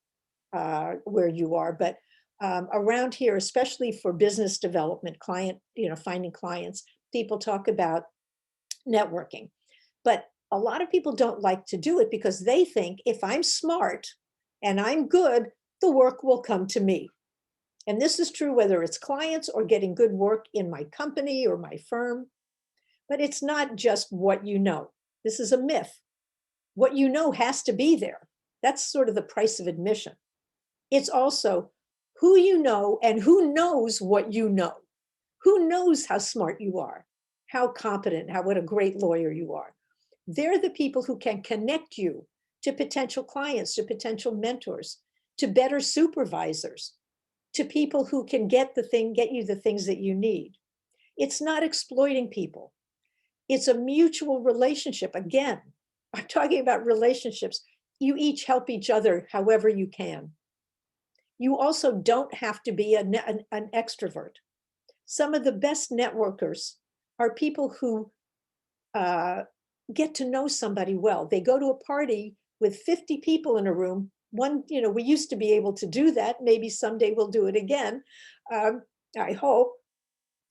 Speaker 3: where you are, but around here, especially for business development, finding clients, people talk about networking. But a lot of people don't like to do it because they think if I'm smart and I'm good, the work will come to me. And this is true whether it's clients or getting good work in my company or my firm. But it's not just what you know. This is a myth. What you know has to be there. That's sort of the price of admission. It's also who you know and who knows what you know. Who knows how smart you are, how competent, what a great lawyer you are. They're the people who can connect you to potential clients, to potential mentors, to better supervisors, to people who can get you the things that you need. It's not exploiting people. It's a mutual relationship. Again, I'm talking about relationships. You each help each other however you can. You also don't have to be an extrovert. Some of the best networkers are people who get to know somebody well. They go to a party with 50 people in a room. We used to be able to do that. Maybe someday we'll do it again. I hope.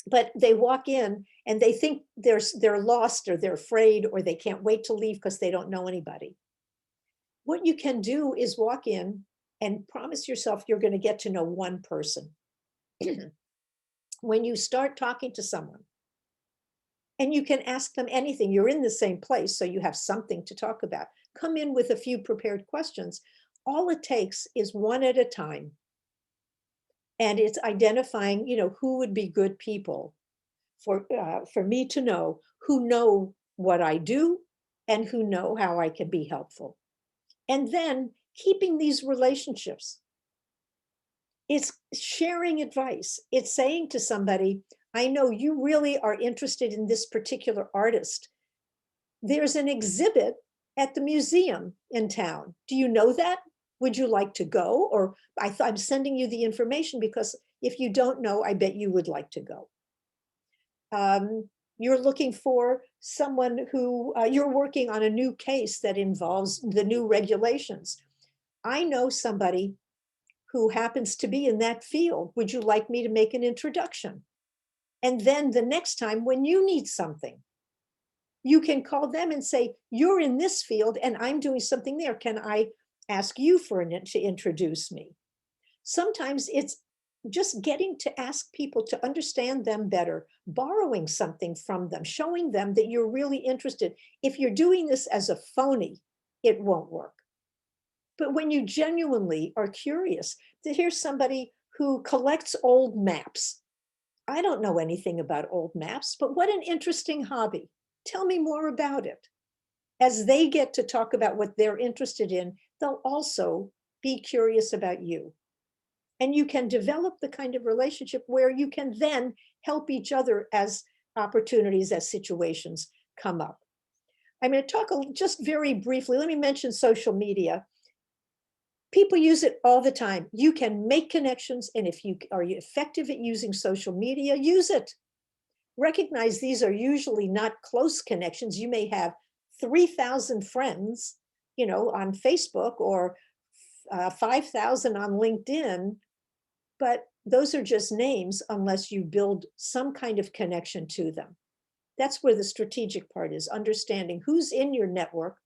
Speaker 3: But they walk in and they think they're lost, or they're afraid, or they can't wait to leave because they don't know anybody. What you can do is walk in and promise yourself you're going to get to know one person. When you start talking to someone, and you can ask them anything, you're in the same place, so you have something to talk about. Come in with a few prepared questions. All it takes is one at a time. And it's identifying, who would be good people for me to know who know what I do and who know how I can be helpful. And then keeping these relationships. It's sharing advice. It's saying to somebody, I know you really are interested in this particular artist. There's an exhibit at the museum in town. Do you know that? Would you like to go? Or I'm sending you the information because if you don't know, I bet you would like to go. You're looking for someone who, you're working on a new case that involves the new regulations. I know somebody who happens to be in that field. Would you like me to make an introduction? And then the next time when you need something, you can call them and say, you're in this field and I'm doing something there. Can I ask you to introduce me? Sometimes it's just getting to ask people to understand them better, borrowing something from them, showing them that you're really interested. If you're doing this as a phony, it won't work. But when you genuinely are curious, here's somebody who collects old maps. I don't know anything about old maps, but what an interesting hobby. Tell me more about it. As they get to talk about what they're interested in, they'll also be curious about you. And you can develop the kind of relationship where you can then help each other as opportunities, as situations come up. I'm going to talk just very briefly. Let me mention social media. People use it all the time. You can make connections, and if you are effective at using social media, use it. Recognize these are usually not close connections. You may have 3,000 friends, on Facebook, or 5,000 on LinkedIn, but those are just names unless you build some kind of connection to them. That's where the strategic part is, understanding who's in your network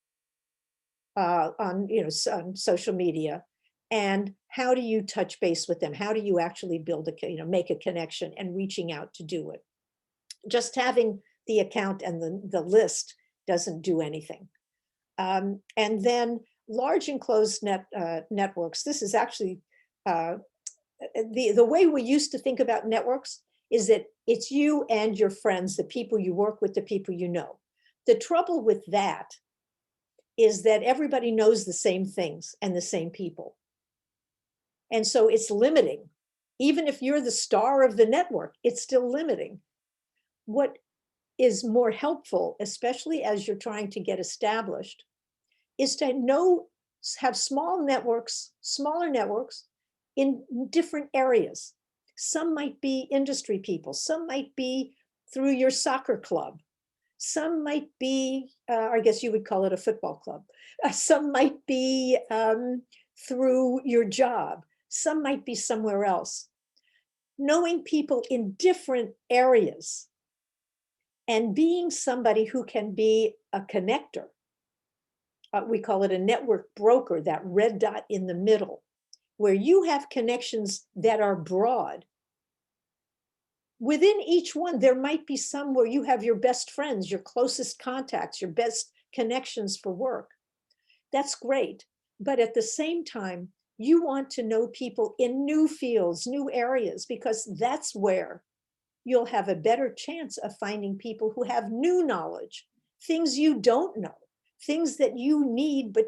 Speaker 3: on social media, and how do you touch base with them? How do you actually build make a connection and reaching out to do it? Just having the account and the list doesn't do anything. And then large enclosed networks. This is actually the way we used to think about networks is that it's you and your friends, the people you work with, the people you know. The trouble with that is that everybody knows the same things and the same people. And so it's limiting. Even if you're the star of the network, it's still limiting. What is more helpful, especially as you're trying to get established, is to have smaller networks in different areas. Some might be industry people, some might be through your soccer club, some might be, I guess you would call it a football club, some might be through your job, some might be somewhere else. Knowing people in different areas and being somebody who can be a connector. We call it a network broker, that red dot in the middle, where you have connections that are broad. Within each one, there might be some where you have your best friends, your closest contacts, your best connections for work. That's great. But at the same time, you want to know people in new fields, new areas, because that's where you'll have a better chance of finding people who have new knowledge, things you don't know, things that you need but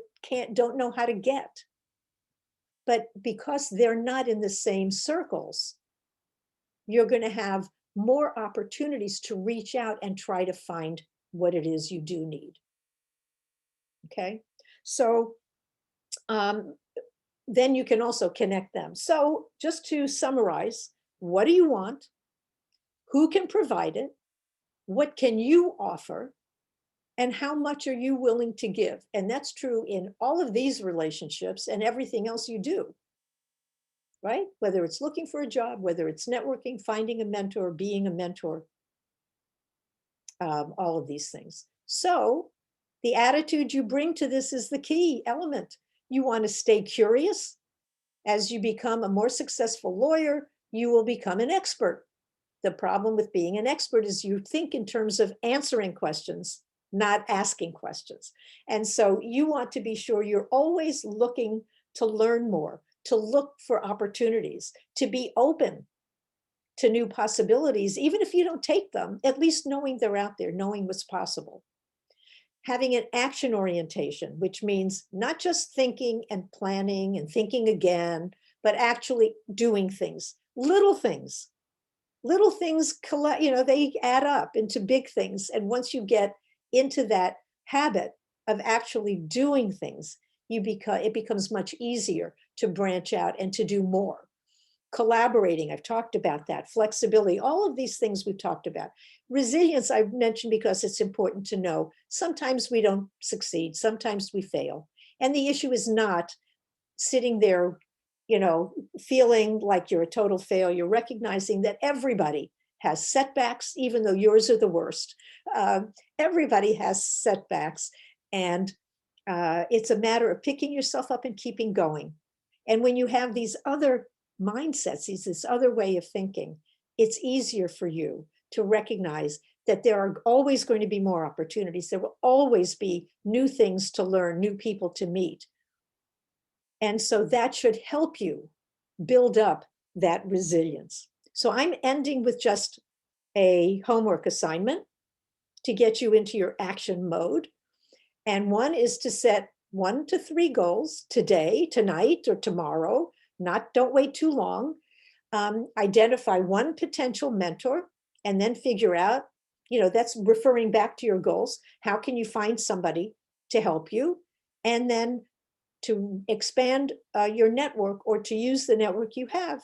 Speaker 3: don't know how to get. But because they're not in the same circles, you're going to have more opportunities to reach out and try to find what it is you do need. Okay, so then you can also connect them. So just to summarize, what do you want? Who can provide it? What can you offer? And how much are you willing to give? And that's true in all of these relationships and everything else you do, right? Whether it's looking for a job, whether it's networking, finding a mentor, being a mentor, all of these things. So the attitude you bring to this is the key element. You want to stay curious. As you become a more successful lawyer, you will become an expert. The problem with being an expert is you think in terms of answering questions, not asking questions. And so you want to be sure you're always looking to learn more, to look for opportunities, to be open to new possibilities, even if you don't take them, at least knowing they're out there, knowing what's possible. Having an action orientation, which means not just thinking and planning and thinking again, but actually doing things, little things. Little things collect, they add up into big things. And once you get into that habit of actually doing things, it becomes much easier to branch out and to do more. Collaborating, I've talked about that. Flexibility, all of these things we've talked about. Resilience, I've mentioned because it's important to know. Sometimes we don't succeed, sometimes we fail. And the issue is not sitting there, feeling like you're a total failure, recognizing that everybody has setbacks, even though yours are the worst. Everybody has setbacks. And it's a matter of picking yourself up and keeping going. And when you have these other mindsets, this other way of thinking, it's easier for you to recognize that there are always going to be more opportunities. There will always be new things to learn, new people to meet. And so that should help you build up that resilience. So I'm ending with just a homework assignment to get you into your action mode. And one is to set 1 to 3 goals today, tonight, or tomorrow. Don't wait too long. Identify one potential mentor and then figure out, that's referring back to your goals. How can you find somebody to help you? And then to expand your network or to use the network you have,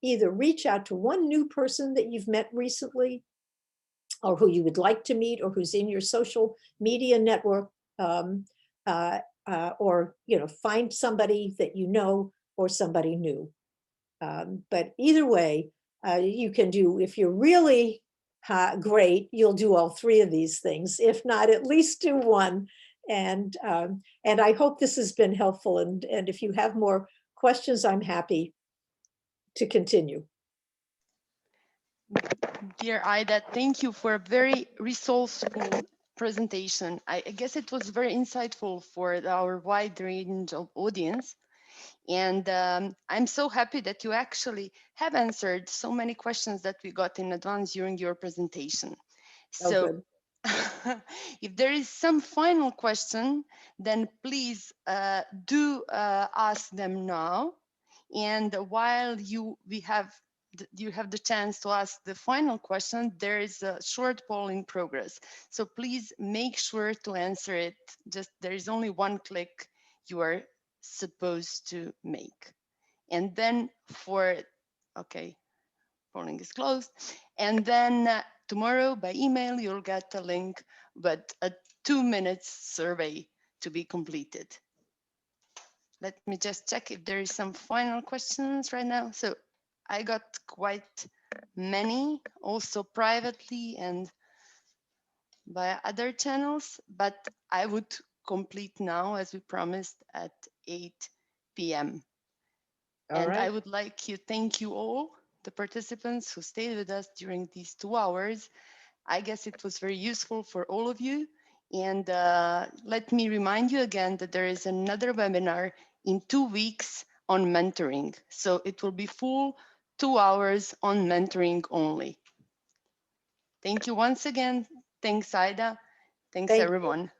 Speaker 3: either reach out to one new person that you've met recently or who you would like to meet or who's in your social media network, or find somebody that you know or somebody new. But either way, you can do, if you're really great, you'll do all 3 of these things. If not, at least do one. And I hope this has been helpful. And if you have more questions, I'm happy to continue.
Speaker 1: Dear Ida, thank you for a very resourceful presentation. I guess it was very insightful for our wide range of audience. And I'm so happy that you actually have answered so many questions that we got in advance during your presentation. So if there is some final question, then please do ask them now. And while you have the chance to ask the final question, there is a short poll in progress. So please make sure to answer it. There is only one click you are supposed to make. And then polling is closed. And then tomorrow by email, you'll get a link with a 2-minute survey to be completed. Let me just check if there is some final questions right now. So I got quite many, also privately and via other channels, but I would complete now, as we promised, at 8 p.m. And I would like to thank you all, the participants who stayed with us during these 2 hours. I guess it was very useful for all of you. And let me remind you again that there is another webinar in 2 weeks on mentoring. So it will be full 2 hours on mentoring only. Thank you once again. Thanks, Ida. Thanks, everyone.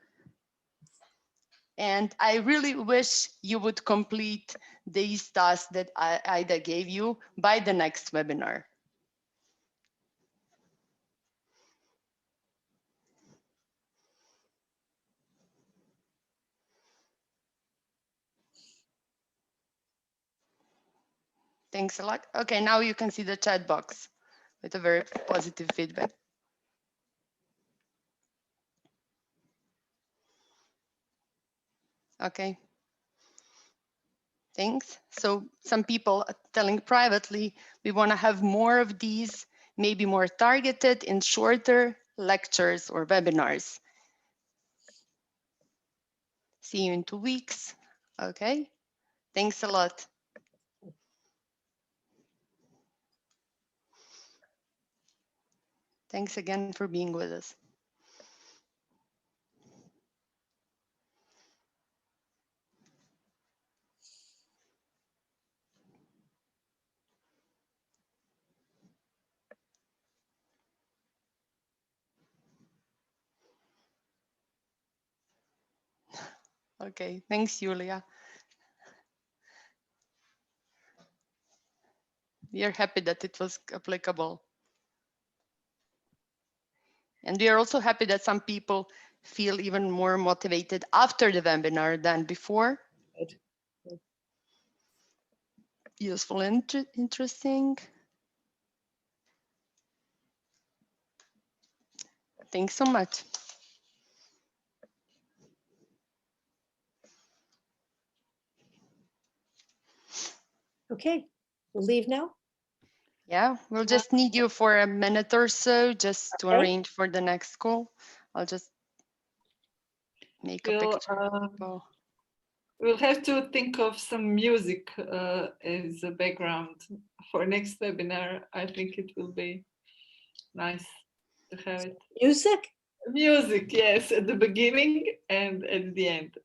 Speaker 1: And I really wish you would complete these tasks that Ida gave you by the next webinar. Thanks a lot. Okay, now you can see the chat box with a very positive feedback. Okay. Thanks. So some people are telling privately, we want to have more of these, maybe more targeted in shorter lectures or webinars. See you in 2 weeks. Okay. Thanks a lot. Thanks again for being with us. Okay, thanks, Julia. We are happy that it was applicable. And we are also happy that some people feel even more motivated after the webinar than before.
Speaker 3: Good.
Speaker 1: Useful and interesting. Thanks so much.
Speaker 3: Okay, we'll leave now.
Speaker 1: Yeah, we'll just need you for a minute or so just to
Speaker 3: Okay.
Speaker 1: arrange for the next call. I'll just make a picture. Oh.
Speaker 2: We'll have to think of some music as a background for next webinar. I think it will be nice to have it.
Speaker 3: Music?
Speaker 2: Music, yes, at the beginning and at the end.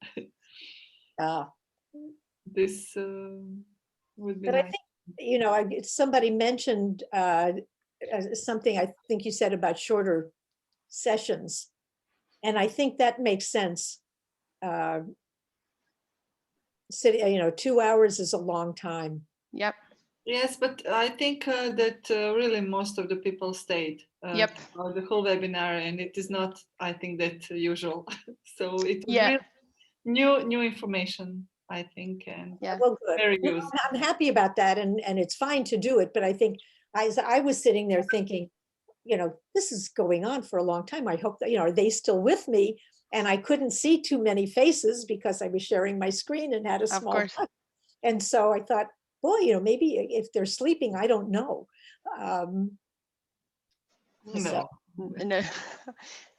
Speaker 2: This would be
Speaker 3: But
Speaker 2: nice.
Speaker 3: I think, you know, somebody mentioned something I think you said about shorter sessions. And I think that makes sense. You know, 2 hours is a long time.
Speaker 1: Yep.
Speaker 2: Yes, but I think that really most of the people stayed
Speaker 1: Yep.
Speaker 2: for the whole webinar, and it is not, I think, that usual. So it was
Speaker 1: Yeah.
Speaker 2: really new information, I think, and
Speaker 1: Yeah.
Speaker 3: Well, good.
Speaker 2: very
Speaker 3: No,
Speaker 2: useful.
Speaker 3: I'm happy about that, and it's fine to do it. But I think I was sitting there thinking, you know, this is going on for a long time. I hope that, you know, are they still with me? And I couldn't see too many faces because I was sharing my screen and had a
Speaker 1: Of
Speaker 3: small
Speaker 1: course.
Speaker 3: button. And so I thought, boy, you know, maybe if they're sleeping, I don't know.
Speaker 2: No.
Speaker 1: No,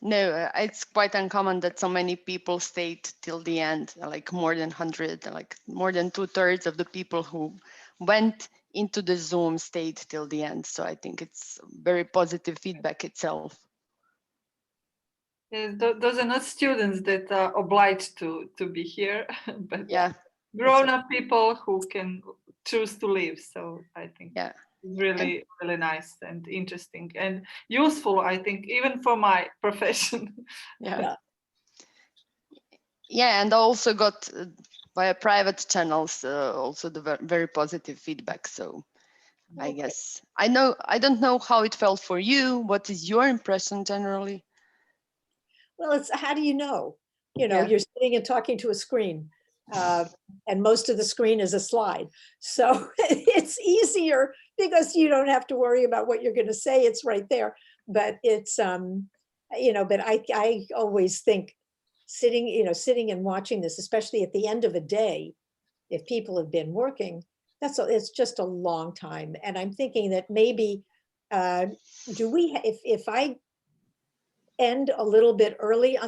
Speaker 1: no, it's quite uncommon that so many people stayed till the end, like more than 100, like more than 2/3 of the people who went into the Zoom stayed till the end. So I think it's very positive feedback itself.
Speaker 2: Yes, those are not students that are obliged to be here, but
Speaker 1: Yeah,
Speaker 2: grown-up people who can choose to leave. So I think
Speaker 1: yeah,
Speaker 2: it's really nice and interesting and useful, I think, even for my profession.
Speaker 1: yeah. Yeah, and I also got via private channels also the very positive feedback. So I guess I don't know how it felt for you. What is your impression generally?
Speaker 3: Well, it's how do you know? You know,
Speaker 1: Yeah.
Speaker 3: you're sitting and talking to a screen, and most of the screen is a slide. So it's easier because you don't have to worry about what you're going to say. It's right there. But it's, you know, but I always think sitting and watching this, especially at the end of a day, if people have been working, it's just a long time. And I'm thinking that maybe, if I end a little bit early on